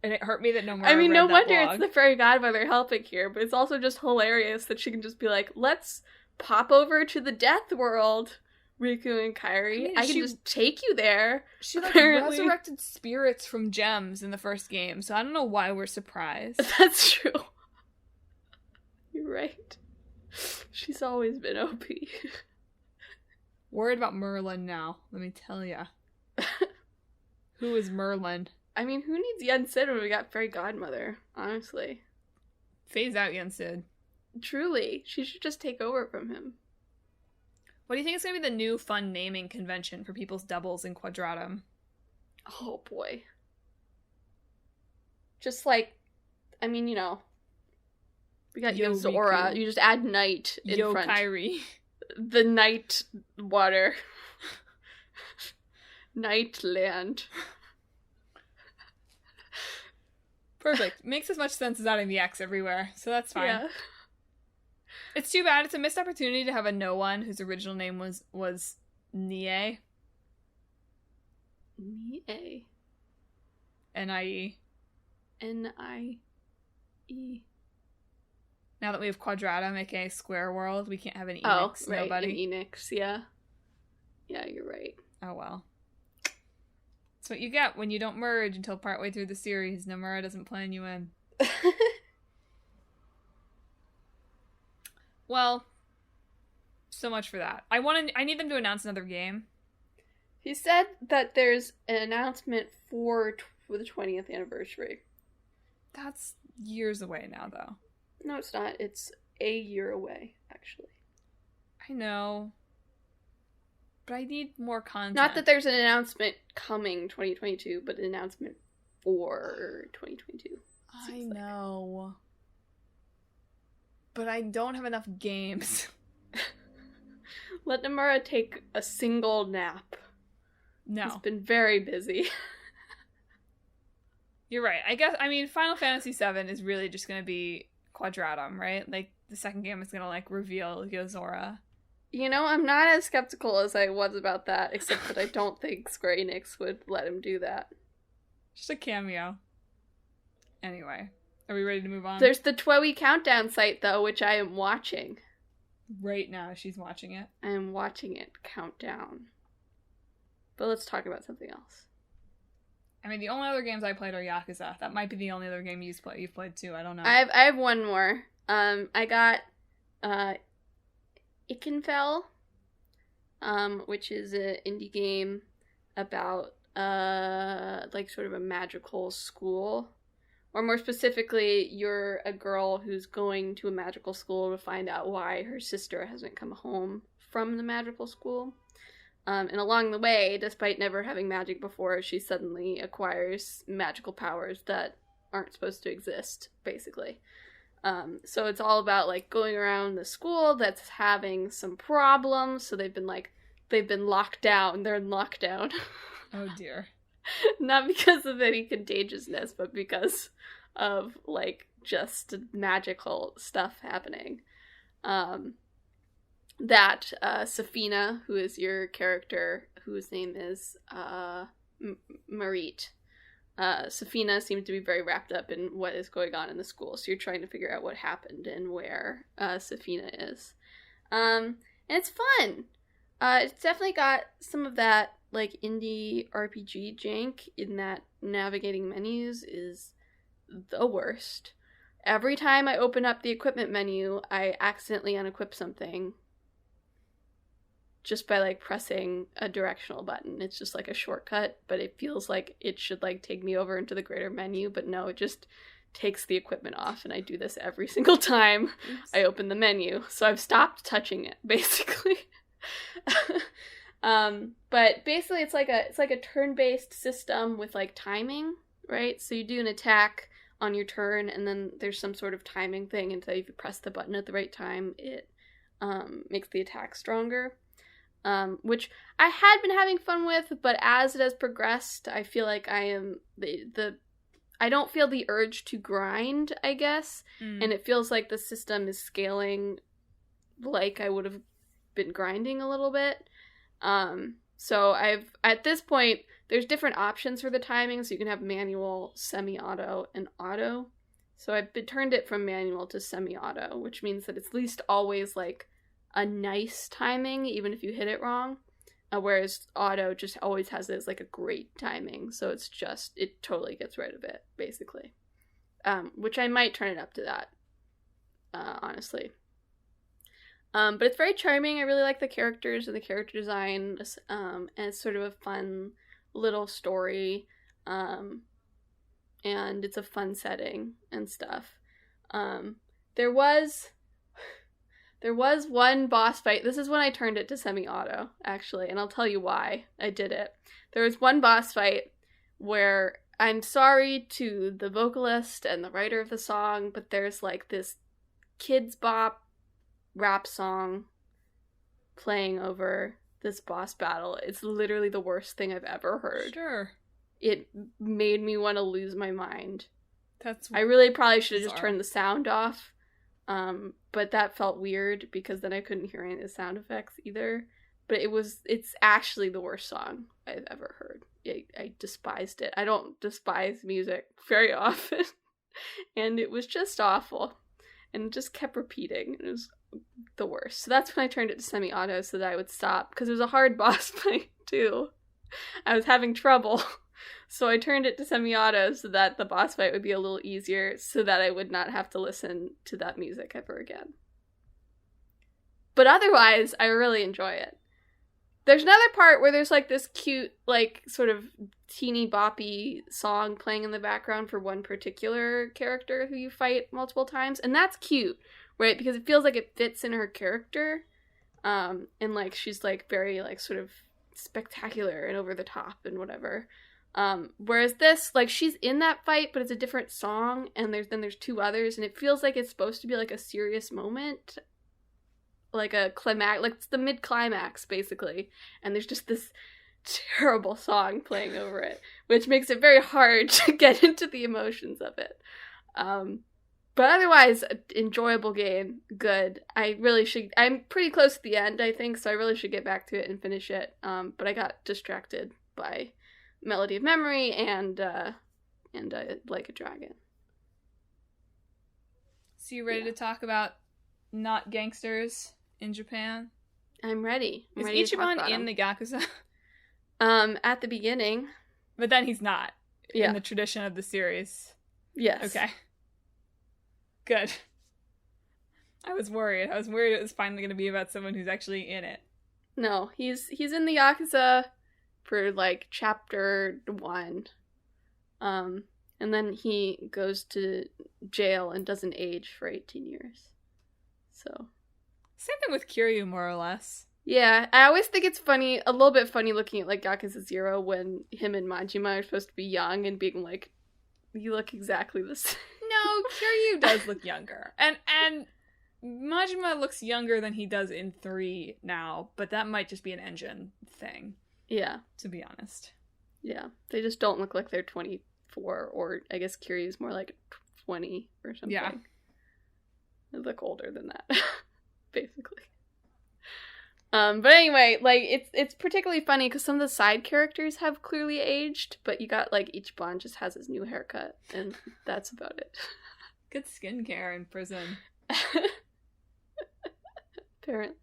And it hurt me that no more. I mean, no wonder it's the fairy godmother helping here, but it's also just hilarious that she can just be like, let's pop over to the death world, Riku and Kairi. I can just take you there. She resurrected spirits from gems in the first game, so I don't know why we're surprised. That's true. You're right. She's always been OP. Worried about Merlin now, let me tell ya. Who is Merlin? I mean, who needs Yen Sid when we got Fairy Godmother, honestly? Phase out Yen Sid. Truly. She should just take over from him. What do you think is going to be the new fun naming convention for people's doubles in Quadratum? Oh, boy. Just like, I mean, you know, we got Yozora. You just add night in front. Kairi. The night water. Nightland. Perfect. Makes as much sense as adding the X everywhere, so that's fine. Yeah. It's too bad. It's a missed opportunity to have a no one whose original name was Nie. Nie. N-I-E. N-I-E. Now that we have Quadratum, aka Square World, we can't have an Enix. Oh, right, nobody. an Enix, yeah. Yeah, you're right. Oh, well. That's what you get when you don't merge until partway through the series. Nomura doesn't plan you in. Well, so much for that. I need them to announce another game. He said that there's an announcement for the 20th anniversary. That's years away now, though. No, it's not. It's a year away, actually. I know. But I need more content. Not that there's an announcement coming 2022, but an announcement for 2022. I know. But I don't have enough games. Let Nomura take a single nap. No. He's been very busy. You're right. Final Fantasy VII is really just going to be Quadratum, right? Like, the second game is going to, like, reveal Yozora. You know, I'm not as skeptical as I was about that, except that I don't think Square Enix would let him do that. Just a cameo. Anyway, are we ready to move on? There's the Twoey Countdown site, though, which I am watching. Right now, she's watching it. I am watching it count down. But let's talk about something else. I mean, the only other games I played are Yakuza. That might be the only other game you've played too. I don't know. I have one more. I got Ikenfell, which is an indie game about like sort of a magical school. Or more specifically, you're a girl who's going to a magical school to find out why her sister hasn't come home from the magical school. And along the way, despite never having magic before, she suddenly acquires magical powers that aren't supposed to exist, basically. So it's all about, like, going around the school that's having some problems. So they've been locked down. They're in lockdown. Oh, dear. Not because of any contagiousness, but because of, like, just magical stuff happening. Safina, who is your character, whose name is Marit. Safina seems to be very wrapped up in what is going on in the school, so you're trying to figure out what happened and where Safina is. And it's fun. It's definitely got some of that, like, indie RPG jank in that navigating menus is the worst. Every time I open up the equipment menu, I accidentally unequip something just by, like, pressing a directional button. It's just like a shortcut, but it feels like it should, like, take me over into the greater menu, but no, it just takes the equipment off, and I do this every single time I open the menu. So I've stopped touching it, basically. But basically it's like a turn-based system with, like, timing, right? So you do an attack on your turn, and then there's some sort of timing thing, and so if you press the button at the right time, it makes the attack stronger. Which I had been having fun with, but as it has progressed, I feel like I am I don't feel the urge to grind, I guess, and it feels like the system is scaling like I would have been grinding a little bit. So at this point, there's different options for the timing, so you can have manual, semi-auto, and auto. So I've turned it from manual to semi-auto, which means that it's at least always, like, a nice timing, even if you hit it wrong. Whereas auto just always has it as, like, a great timing. So it totally gets rid of it, basically. Which I might turn it up to that, honestly. But it's very charming. I really like the characters and the character design. And it's sort of a fun little story. and it's a fun setting and stuff. There was one boss fight. This is when I turned it to semi-auto, actually, and I'll tell you why I did it. There was one boss fight where, I'm sorry to the vocalist and the writer of the song, but there's like this Kids Bop rap song playing over this boss battle. It's literally the worst thing I've ever heard. Sure. It made me want to lose my mind. That's I really probably should have bizarre. just turned the sound off. But that felt weird because then I couldn't hear any of the sound effects either. But it's actually the worst song I've ever heard. I despised it. I don't despise music very often. And it was just awful. And it just kept repeating. It was the worst. So that's when I turned it to semi-auto so that I would stop. Because it was a hard boss fight, too. I was having trouble. So I turned it to semi-auto so that the boss fight would be a little easier so that I would not have to listen to that music ever again. But otherwise, I really enjoy it. There's another part where there's like this cute, like, sort of teeny boppy song playing in the background for one particular character who you fight multiple times. And that's cute, right? Because it feels like it fits in her character. And like she's like very like sort of spectacular and over the top and whatever. Whereas this, like, she's in that fight, but it's a different song, and there's two others, and it feels like it's supposed to be like a serious moment, like a climax, like it's the mid-climax basically, and there's just this terrible song playing over it, which makes it very hard to get into the emotions of it. But otherwise, enjoyable game, good. I'm pretty close to the end, I think, so I really should get back to it and finish it. But I got distracted by Melody of Memory and Like a Dragon. So you ready to talk about not gangsters in Japan? I'm ready. Is Ichiban in the Yakuza? At the beginning. But then he's not. In the tradition of the series. Yes. Okay. Good. I was worried. It was finally going to be about someone who's actually in it. No, he's in the Yakuza for like chapter 1. And then he goes to jail and doesn't age for 18 years. So. Same thing with Kiryu, more or less. Yeah, I always think it's funny, a little bit funny looking at like Yakuza 0 when him and Majima are supposed to be young and being like, you look exactly the same. No, Kiryu does look younger. And Majima looks younger than he does in 3 now, but that might just be an engine thing. Yeah. To be honest. Yeah. They just don't look like they're 24, or I guess Kiryu's more like 20 or something. Yeah. They look older than that, basically. But anyway, like, it's particularly funny because some of the side characters have clearly aged, but you got, like, Ichiban just has his new haircut, and that's about it. Good skincare in prison. Apparently.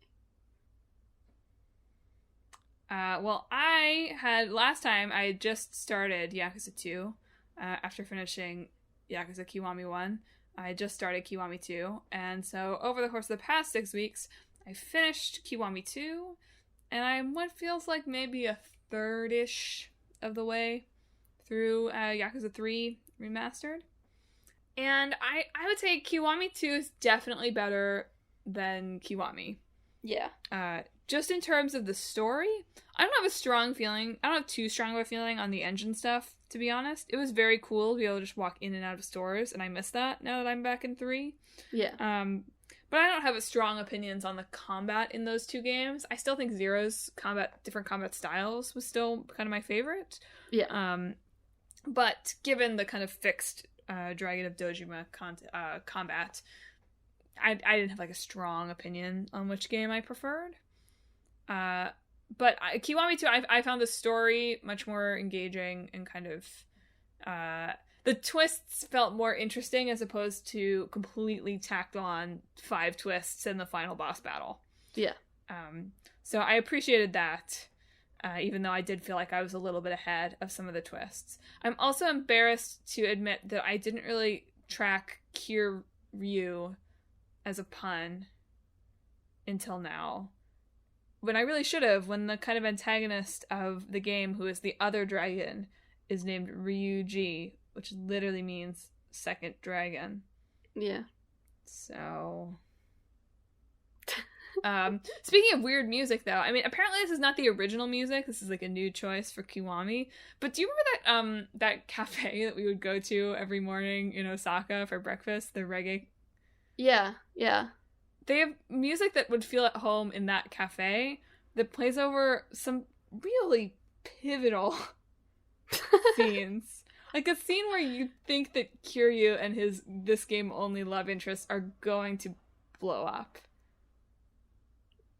Well, last time I just started Yakuza 2, after finishing Yakuza Kiwami 1. I just started Kiwami 2, and so over the course of the past 6 weeks, I finished Kiwami 2, and I'm what feels like maybe a third-ish of the way through Yakuza 3 Remastered. And I would say Kiwami 2 is definitely better than Kiwami. Yeah. Just in terms of the story, I don't have too strong of a feeling on the engine stuff, to be honest. It was very cool to be able to just walk in and out of stores, and I miss that now that I'm back in 3. Yeah. But I don't have strong opinions on the combat in those two games. I still think Zero's different combat styles was still kind of my favorite. Yeah. But given the kind of fixed Dragon of Dojima combat, I didn't have like a strong opinion on which game I preferred. But Kiwami 2, I found the story much more engaging and kind of the twists felt more interesting as opposed to completely tacked on 5 twists in the final boss battle. Yeah. So I appreciated that, even though I did feel like I was a little bit ahead of some of the twists. I'm also embarrassed to admit that I didn't really track Kiryu as a pun until now. When I really should have, when the kind of antagonist of the game, who is the other dragon, is named Ryuji, which literally means second dragon. Yeah. So... speaking of weird music, though, I mean, apparently this is not the original music. This is like a new choice for Kiwami. But do you remember that cafe that we would go to every morning in Osaka for breakfast? The reggae. Yeah. Yeah. They have music that would feel at home in that cafe that plays over some really pivotal scenes. Like a scene where you think that Kiryu and his this game only love interest are going to blow up.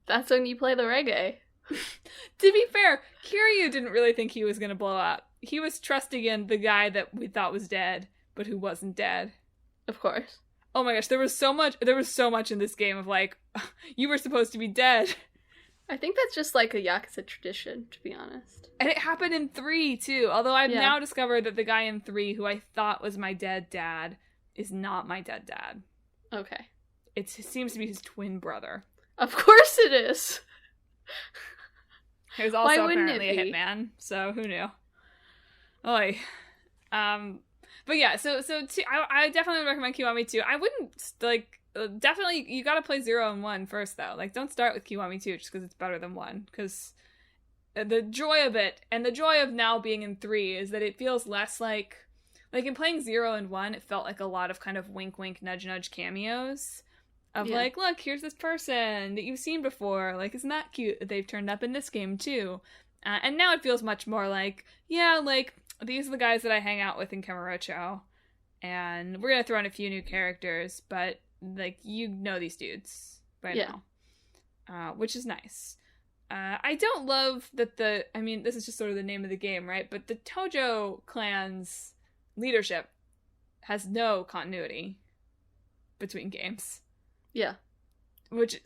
That's when you play the reggae. To be fair, Kiryu didn't really think he was going to blow up. He was trusting in the guy that we thought was dead, but who wasn't dead. Of course. Oh my gosh, there was so much in this game of like, you were supposed to be dead. I think that's just like a Yakuza tradition, to be honest. And it happened in 3 too, although I've now discovered that the guy in 3 who I thought was my dead dad is not my dead dad. Okay. It seems to be his twin brother. Of course it is! He was also apparently a hitman, so who knew? Oy. But yeah, so I definitely would recommend Kiwami 2. I wouldn't, like, definitely, you gotta play 0 and 1 first, though. Like, don't start with Kiwami 2 just because it's better than 1, because the joy of it, and the joy of now being in 3, is that it feels less like in playing 0 and 1, it felt like a lot of kind of wink wink nudge nudge cameos. Of like, look, here's this person that you've seen before. Like, isn't that cute that they've turned up in this game, too? And now it feels much more like, yeah, like, these are the guys that I hang out with in Kamurocho. And we're going to throw in a few new characters, but, like, you know these dudes by now. Which is nice. I don't love that this is just sort of the name of the game, right? But the Tojo clan's leadership has no continuity between games. Yeah. Which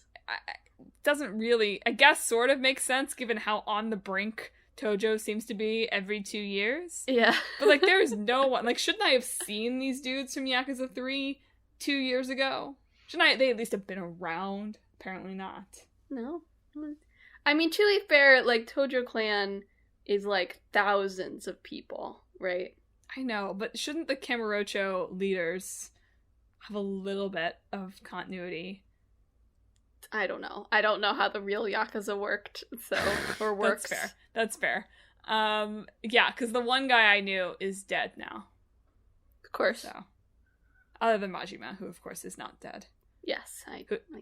doesn't really, I guess, sort of make sense given how on the brink Tojo seems to be every 2 years. Yeah. But, like, there's no one, like, shouldn't I have seen these dudes from Yakuza 3 2 years ago? Shouldn't they at least have been around? Apparently not. No. I mean, to be fair, like, Tojo clan is, like, thousands of people, right? I know, but shouldn't the Kamurocho leaders have a little bit of continuity? I don't know. I don't know how the real Yakuza worked, or works. That's fair. Yeah, because the one guy I knew is dead now. Of course. So, other than Majima, who of course is not dead. Yes.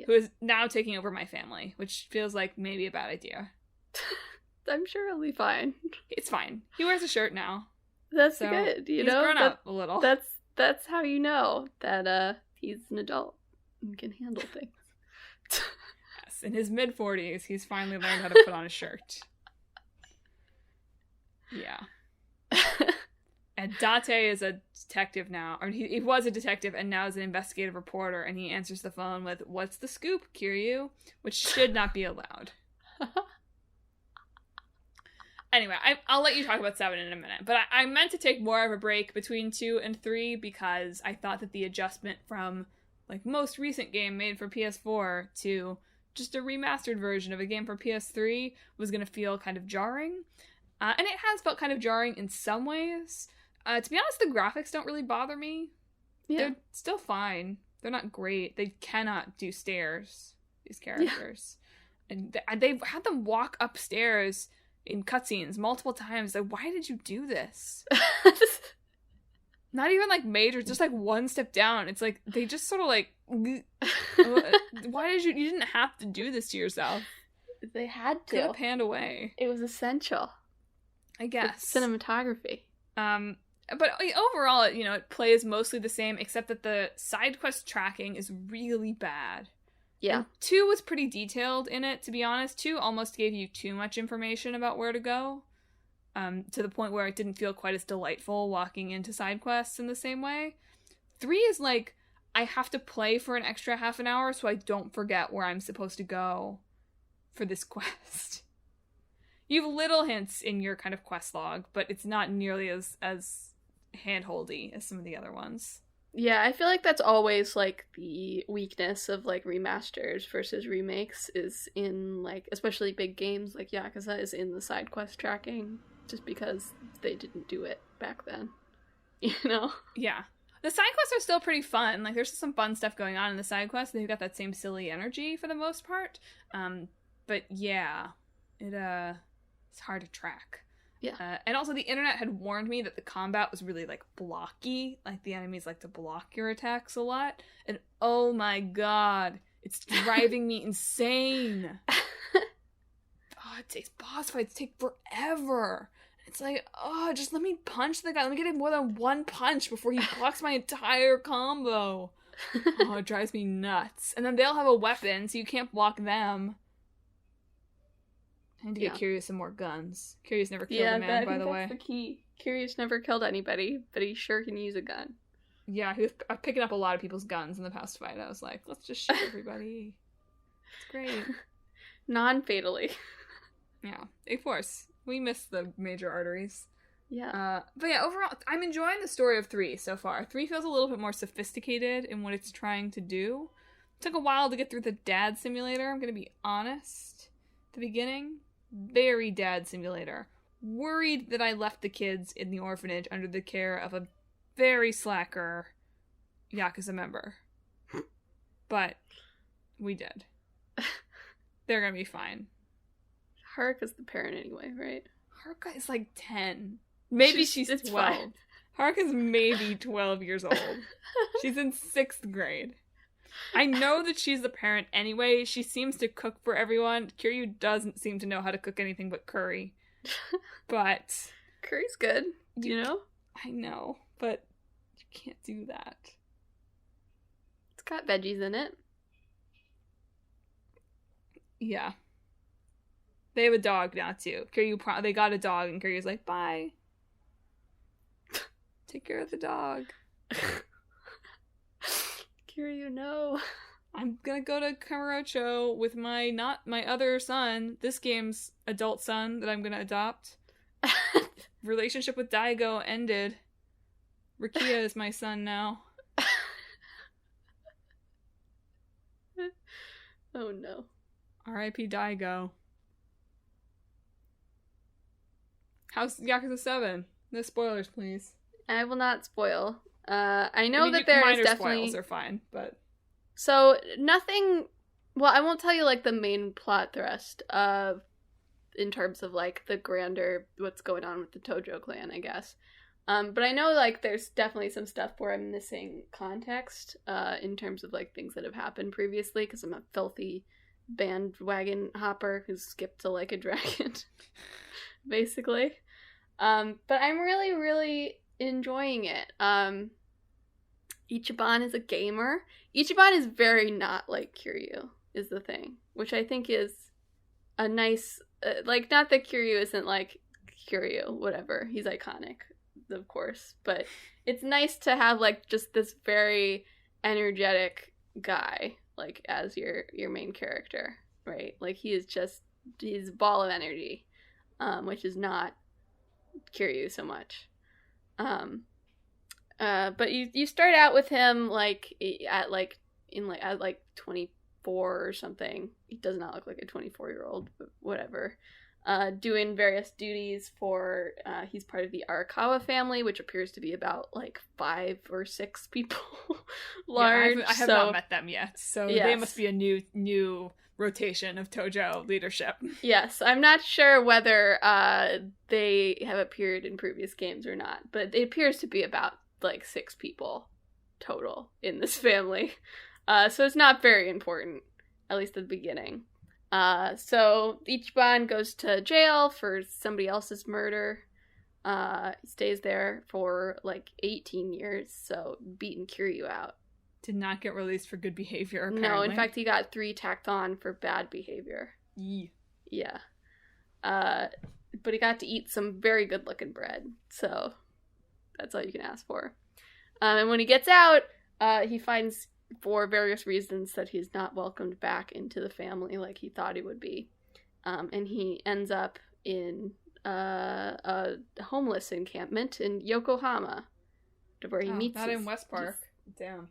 Who is now taking over my family, which feels like maybe a bad idea. I'm sure he'll be fine. It's fine. He wears a shirt now. That's good. He's grown up a little. That's how you know that he's an adult and can handle things. Yes, in his mid-40s, he's finally learned how to put on a shirt. Yeah. And Date is a detective now, or he was a detective and now is an investigative reporter, and he answers the phone with, "What's the scoop, Kiryu?" Which should not be allowed. Anyway, I'll let you talk about 7 in a minute, but I meant to take more of a break between 2 and 3 because I thought that the adjustment from, like, most recent game made for PS4 to just a remastered version of a game for PS3 was going to feel kind of jarring. And it has felt kind of jarring in some ways. To be honest, the graphics don't really bother me. Yeah. They're still fine. They're not great. They cannot do stairs, these characters. Yeah. And they've had them walk upstairs in cutscenes multiple times. Like, why did you do this? Not even, like, major, just, like, one step down. It's like, they just sort of, like, why did you didn't have to do this to yourself. They had to. Could have panned away. It was essential. I guess. Like cinematography. But overall, it plays mostly the same, except that the side quest tracking is really bad. Yeah. And 2 was pretty detailed in it, to be honest. 2 almost gave you too much information about where to go, to the point where it didn't feel quite as delightful walking into side quests in the same way. 3 is like, I have to play for an extra half an hour so I don't forget where I'm supposed to go for this quest. You have little hints in your kind of quest log, but it's not nearly as handholdy as some of the other ones. Yeah, I feel like that's always, like, the weakness of, like, remasters versus remakes is in, like, especially big games like Yakuza is in the side quest tracking, just because they didn't do it back then. you know? Yeah. The side quests are still pretty fun. Like, there's some fun stuff going on in the side quests. They've got that same silly energy for the most part. But yeah, it's hard to track. Yeah. And also the internet had warned me that the combat was really, like, blocky. Like, the enemies like to block your attacks a lot. And oh my god, it's driving me insane. Oh, it takes boss fights take forever. It's like, oh, just let me punch the guy. Let me get him more than one punch before he blocks my entire combo. Oh, it drives me nuts. And then they'll have a weapon, so you can't block them. I need to get Kiryu some more guns. Kiryu's never killed a man, by the way. Yeah, that's the key. Kiryu's never killed anybody, but he sure can use a gun. Yeah, he was picking up a lot of people's guns in the past fight. I was like, let's just shoot everybody. It's great. Non-fatally. Yeah, A-Force. We missed the major arteries. Yeah. But yeah, overall, I'm enjoying the story of 3 so far. 3 feels a little bit more sophisticated in what it's trying to do. It took a while to get through the dad simulator, I'm gonna be honest. At the beginning, very dad simulator. Worried that I left the kids in the orphanage under the care of a very slacker Yakuza member. But we did. They're gonna be fine. Haruka's the parent anyway, right? Haruka is like 10. Maybe she's 12. Fine. Haruka's maybe 12 years old. She's in 6th grade. I know that she's the parent anyway. She seems to cook for everyone. Kiryu doesn't seem to know how to cook anything but curry. But... curry's good, you know? I know, but you can't do that. It's got veggies in it. Yeah. They have a dog now, too. They got a dog, and Kiryu's like, bye. Take care of the dog. Kiryu, no. I'm gonna go to Kamurocho with not my other son, this game's adult son that I'm gonna adopt. Relationship with Daigo ended. Rukia is my son now. Oh no. R.I.P. Daigo. How's Yakuza 7? No spoilers, please. I will not spoil. I know that there is definitely... spoils are fine, but... So, nothing... Well, I won't tell you, like, the main plot thrust of... in terms of, like, the grander... what's going on with the Tojo clan, I guess. But I know, like, there's definitely some stuff where I'm missing context, in terms of, like, things that have happened previously, because I'm a filthy bandwagon hopper who skipped to, like, a dragon, basically. But I'm really, really enjoying it. Ichiban is a gamer. Ichiban is very not like Kiryu, is the thing, which I think is a nice, like, not that Kiryu isn't like Kiryu, whatever, he's iconic, of course, but it's nice to have, like, just this very energetic guy, like, as your main character, right? Like, he's a ball of energy, which is not Kiryu so much. But you start out with him like at 24 or something. He does not look like a 24-year-old, but whatever. Doing various duties for he's part of the Arakawa family, which appears to be about like 5 or 6 people large. Yeah, I have not met them yet, so yes. They must be a new rotation of Tojo leadership. Yes, I'm not sure whether they have appeared in previous games or not, but it appears to be about like 6 people total in this family. So it's not very important, at least at the beginning. So Ichiban goes to jail for somebody else's murder. He stays there for like 18 years, so beating Kiryu out. Did not get released for good behavior, apparently. No, in fact, he got 3 tacked on for bad behavior. Yeah. But he got to eat some very good-looking bread, so that's all you can ask for. And when he gets out, he finds, for various reasons, that he's not welcomed back into the family like he thought he would be. And he ends up in a homeless encampment in Yokohama, where he meets not in West Park. Damn.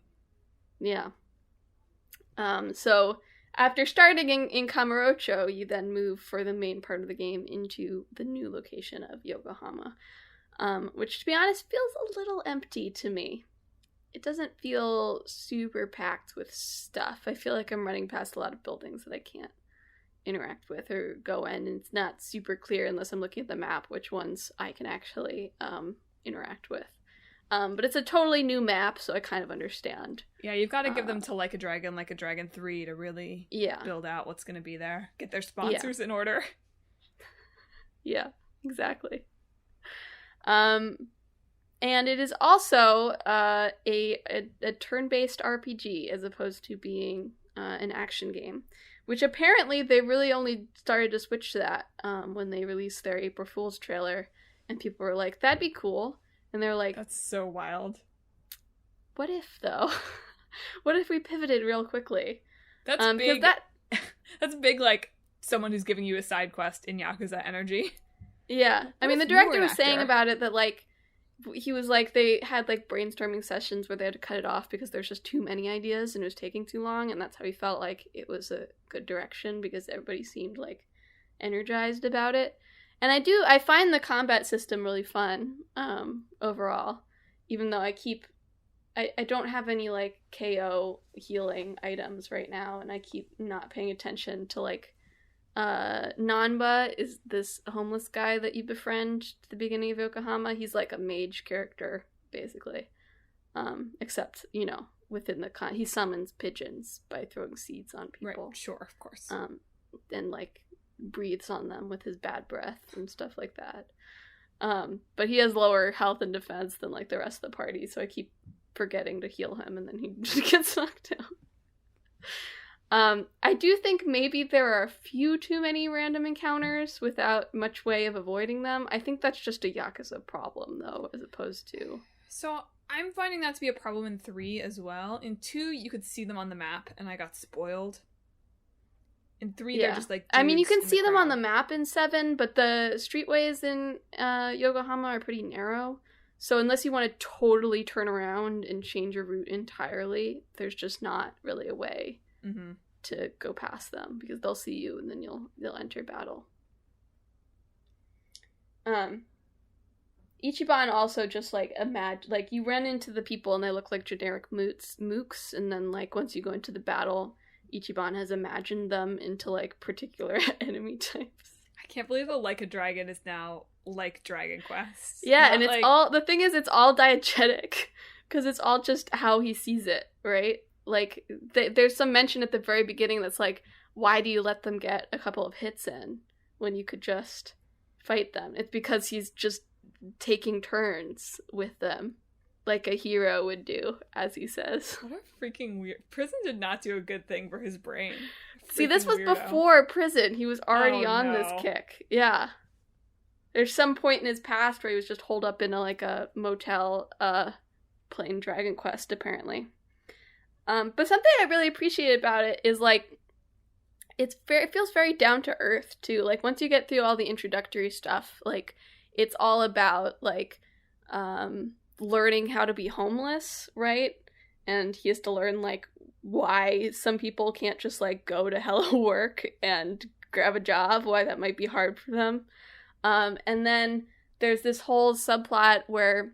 Yeah. So after starting in Kamurocho, you then move for the main part of the game into the new location of Yokohama. which, to be honest, feels a little empty to me. It doesn't feel super packed with stuff. I feel like I'm running past a lot of buildings that I can't interact with or go in, and it's not super clear unless I'm looking at the map which ones I can actually interact with. But it's a totally new map, so I kind of understand. Yeah, you've got to give them to Like a Dragon 3 to really build out what's going to be there. Get their sponsors in order. Yeah, exactly. And it is also a turn-based RPG as opposed to being an action game, which apparently they really only started to switch to that when they released their April Fool's trailer, and people were like, that'd be cool. And they're like, that's so wild. What if, though? What if we pivoted real quickly? That's big. That's big, like, someone who's giving you a side quest in Yakuza energy. Yeah. I mean, the director was saying about it that, like, he was like, they had, like, brainstorming sessions where they had to cut it off because there's just too many ideas and it was taking too long, and that's how he felt like it was a good direction because everybody seemed, like, energized about it. And I find the combat system really fun, overall, even though I don't have any, like, KO healing items right now, and I keep not paying attention to, like, Nanba is this homeless guy that you befriend at the beginning of Yokohama. He's like a mage character, basically. Except, within the he summons pigeons by throwing seeds on people. Right, sure, of course. And, like, breathes on them with his bad breath and stuff like that. But he has lower health and defense than, like, the rest of the party, so I keep forgetting to heal him, and then he just gets knocked down. I do think maybe there are a few too many random encounters without much way of avoiding them. I think that's just a Yakuza problem, though, as opposed to... So, I'm finding that to be a problem in 3 as well. In 2, you could see them on the map, and I got spoiled. In 3, they're just, like, I mean, you can see them on the map in 7, but the streetways in Yokohama are pretty narrow. So unless you want to totally turn around and change your route entirely, there's just not really a way to go past them because they'll see you and then they'll enter battle. Ichiban also just, like, like, you run into the people and they look like generic mooks, and then, like, once you go into the battle, Ichiban has imagined them into, like, particular enemy types. I can't believe the Like a Dragon is now like Dragon Quest. Yeah, and it's all, the thing is, it's all diegetic, because it's all just how he sees it, right? Like, there's some mention at the very beginning that's like, why do you let them get a couple of hits in when you could just fight them? It's because he's just taking turns with them, like a hero would do, as he says. What a freaking weird... Prison did not do a good thing for his brain. See, this was before prison. He was already on this kick. Yeah. There's some point in his past where he was just holed up in a motel playing Dragon Quest, apparently. But something I really appreciate about it is, like, it feels very down to earth, too. Like, once you get through all the introductory stuff, like, it's all about, like, learning how to be homeless, right? And he has to learn, like, why some people can't just, like, go to Hello Work and grab a job, why that might be hard for them. And then there's this whole subplot where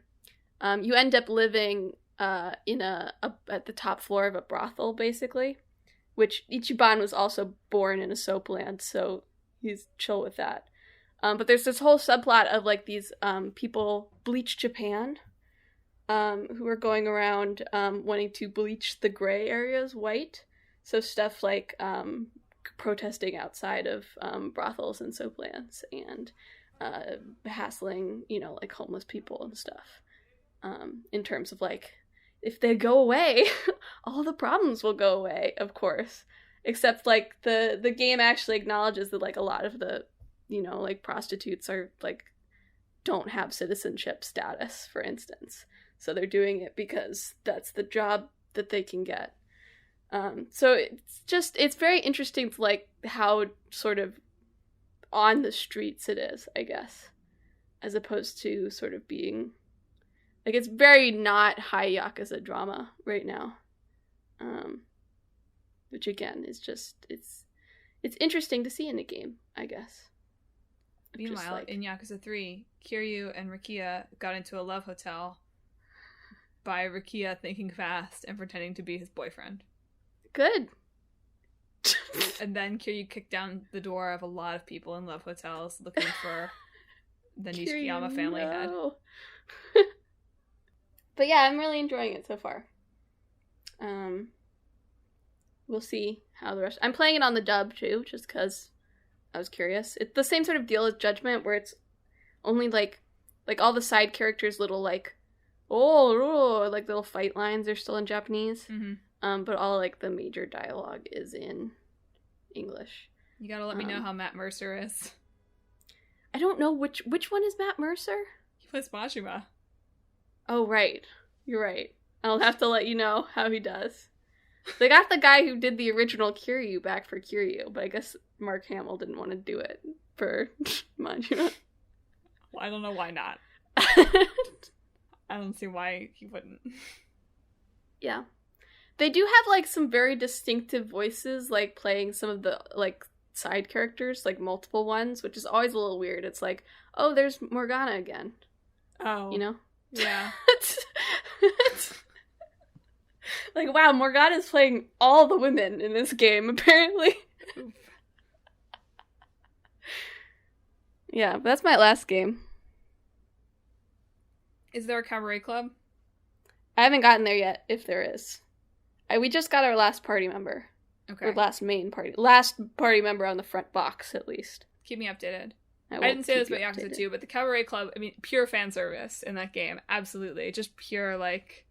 you end up living at the top floor of a brothel, basically, which Ichiban was also born in a soap land, so he's chill with that. But there's this whole subplot of, like, these people, Bleach Japan, who are going around wanting to bleach the gray areas white. So stuff like protesting outside of brothels and soap lands and hassling, like, homeless people and stuff. In terms of, like, if they go away, all the problems will go away, of course. Except, like, the game actually acknowledges that, like, a lot of the, like, prostitutes are, like, don't have citizenship status, for instance. So they're doing it because that's the job that they can get. So it's very interesting to, like, how sort of on the streets it is, I guess, as opposed to sort of being, like, it's very not high Yakuza drama right now. Which, again, is just, it's interesting to see in a game, I guess. Meanwhile, like... in Yakuza 3, Kiryu and Rukia got into a love hotel by Rukia thinking fast and pretending to be his boyfriend. Good. And then Kiryu kicked down the door of a lot of people in love hotels looking for the Nishikiyama family head. But yeah, I'm really enjoying it so far. We'll see how the rest... I'm playing it on the dub, too, just because I was curious. It's the same sort of deal as Judgment, where it's only, like all the side characters' little, like, like, little fight lines are still in Japanese. Mm-hmm. But all, like, the major dialogue is in English. You gotta let me know how Matt Mercer is. I don't know which one is Matt Mercer? He plays Majima. Oh, right. You're right. I'll have to let you know how he does. They got the guy who did the original Kiryu back for Kiryu, but I guess Mark Hamill didn't want to do it for Majima. Well, I don't know why not. I don't see why he wouldn't. Yeah. They do have, like, some very distinctive voices, like, playing some of the, like, side characters, like, multiple ones, which is always a little weird. It's like, oh, there's Morgana again. Oh. You know? Yeah. Like, wow, Morgana's playing all the women in this game, apparently. Yeah, but that's my last game. Is there a cabaret club? I haven't gotten there yet, if there is. We just got our last party member. Okay. Or last party member on the front box, at least. Keep me updated. I didn't say this about Yakuza 2, but the cabaret club, I mean, pure fan service in that game. Absolutely. Just pure, like,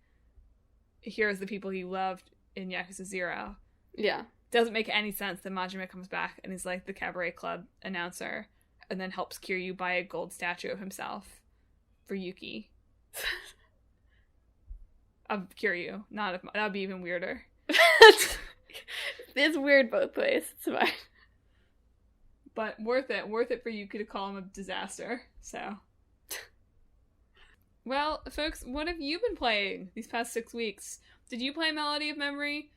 here's the people you loved in Yakuza 0. Yeah. Doesn't make any sense that Majima comes back and is, like, the cabaret club announcer and then helps Kiryu buy a gold statue of himself for Yuki. Of Kiryu, not of... That would be even weirder. It's weird both ways. It's fine. But worth it. Worth it for Yuki to call him a disaster. So. Well, folks, what have you been playing these past 6 weeks? Did you play Melody of Memory?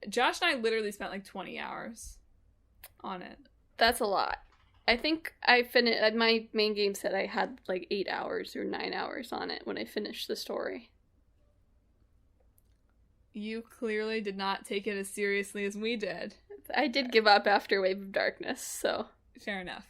Josh and I literally spent like 20 hours on it. That's a lot. I think I finished... At my main game set, I had like 8 hours or 9 hours on it when I finished the story. You clearly did not take it as seriously as we did. I did give up after Wave of Darkness, so... Fair enough.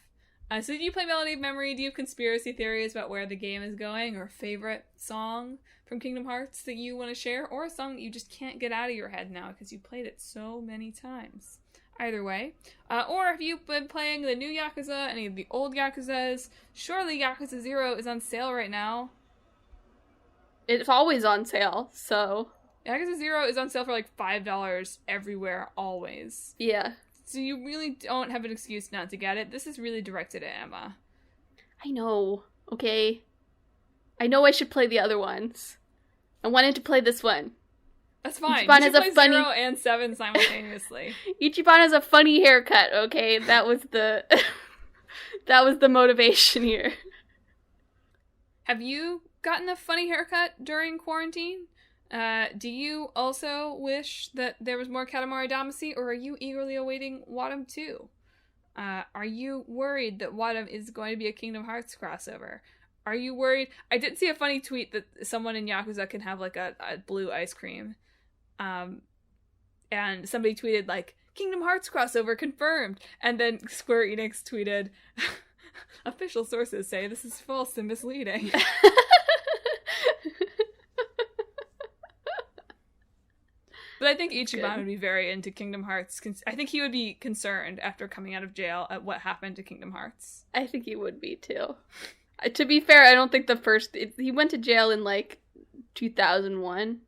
So did you play Melody of Memory? Do you have conspiracy theories about where the game is going, or a favorite song from Kingdom Hearts that you want to share, or a song that you just can't get out of your head now because you played it so many times? Either way. Or if you've been playing the new Yakuza, any of the old Yakuzas, surely Yakuza 0 is on sale right now. It's always on sale, so... Yakuza 0 is on sale for like $5 everywhere, always. Yeah. So you really don't have an excuse not to get it. This is really directed at Emma. I know, okay? I know I should play the other ones. I wanted to play this one. That's fine. Ichiban you has should a play funny... 0 and 7 simultaneously. Ichiban has a funny haircut, okay? That was the... that was the motivation here. Have you gotten a funny haircut during quarantine? Do you also wish that there was more Katamari Damacy, or are you eagerly awaiting Wadum 2? Are you worried that Wadum is going to be a Kingdom Hearts crossover? Are you worried? I did see a funny tweet that someone in Yakuza can have, like, a blue ice cream. And somebody tweeted, like, Kingdom Hearts crossover confirmed! And then Square Enix tweeted, official sources say this is false and misleading. But I think Ichiban would be very into Kingdom Hearts. I think he would be concerned after coming out of jail at what happened to Kingdom Hearts. I think he would be, too. To be fair, I don't think he went to jail in, like, 2001.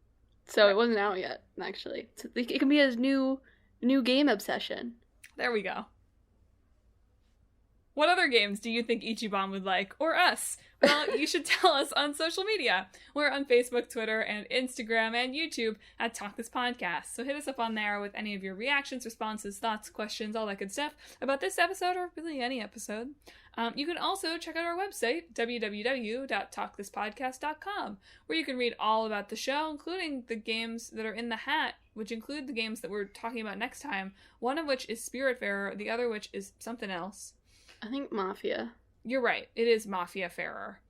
So it wasn't out yet, actually. So it can be his new game obsession. There we go. What other games do you think Ichiban would like? Or us? Well, you should tell us on social media. We're on Facebook, Twitter, and Instagram, and YouTube at Talk This Podcast. So hit us up on there with any of your reactions, responses, thoughts, questions, all that good stuff about this episode, or really any episode. You can also check out our website, www.talkthispodcast.com, where you can read all about the show, including the games that are in the hat, which include the games that we're talking about next time, one of which is Spiritfarer, the other which is something else. I think Mafia. you're right. It is Mafia Fairer.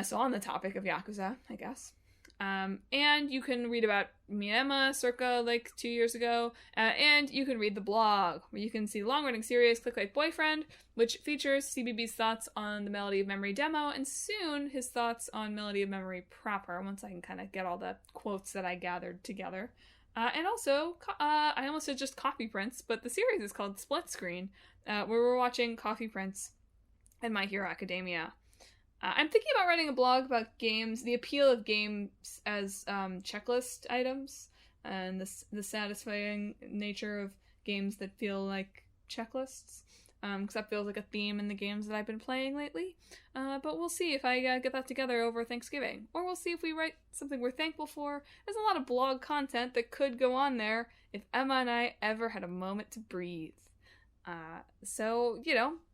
So on the topic of Yakuza, I guess. And you can read about me and Emma circa like 2 years ago. And you can read the blog, where you can see long-running series Click Like Boyfriend, which features CBB's thoughts on the Melody of Memory demo, and soon his thoughts on Melody of Memory proper, once I can kind of get all the quotes that I gathered together. And also, I almost said just Coffee Prince, but the series is called Split Screen, where we're watching Coffee Prince and My Hero Academia. I'm thinking about writing a blog about games, the appeal of games as checklist items, and the satisfying nature of games that feel like checklists, because that feels like a theme in the games that I've been playing lately. But we'll see if I get that together over Thanksgiving, or we'll see if we write something we're thankful for. There's a lot of blog content that could go on there if Emma and I ever had a moment to breathe. So,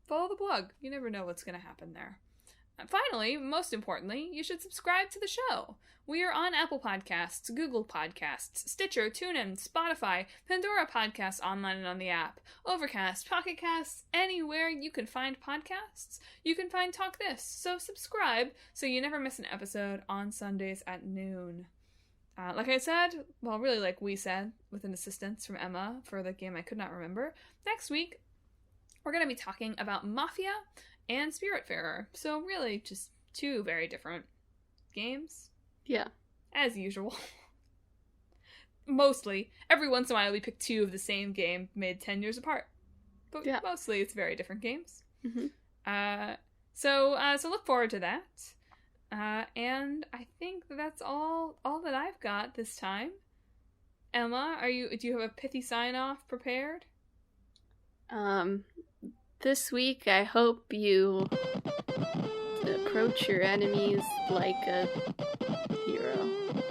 follow the blog. You never know what's going to happen there. And finally, most importantly, you should subscribe to the show. We are on Apple Podcasts, Google Podcasts, Stitcher, TuneIn, Spotify, Pandora Podcasts online and on the app, Overcast, Pocket Casts, anywhere you can find podcasts, you can find Talk This. So subscribe so you never miss an episode on Sundays at noon. Like I said, well, really like we said, with an assistance from Emma for the game I could not remember, next week we're going to be talking about Mafia and Spiritfarer. So really just two very different games. Yeah. As usual. Mostly. Every once in a while we pick two of the same game made 10 years apart. But mostly it's very different games. Mm-hmm. So look forward to that. And I think that's all that I've got this time. Emma, do you have a pithy sign-off prepared? This week, I hope you approach your enemies like a hero.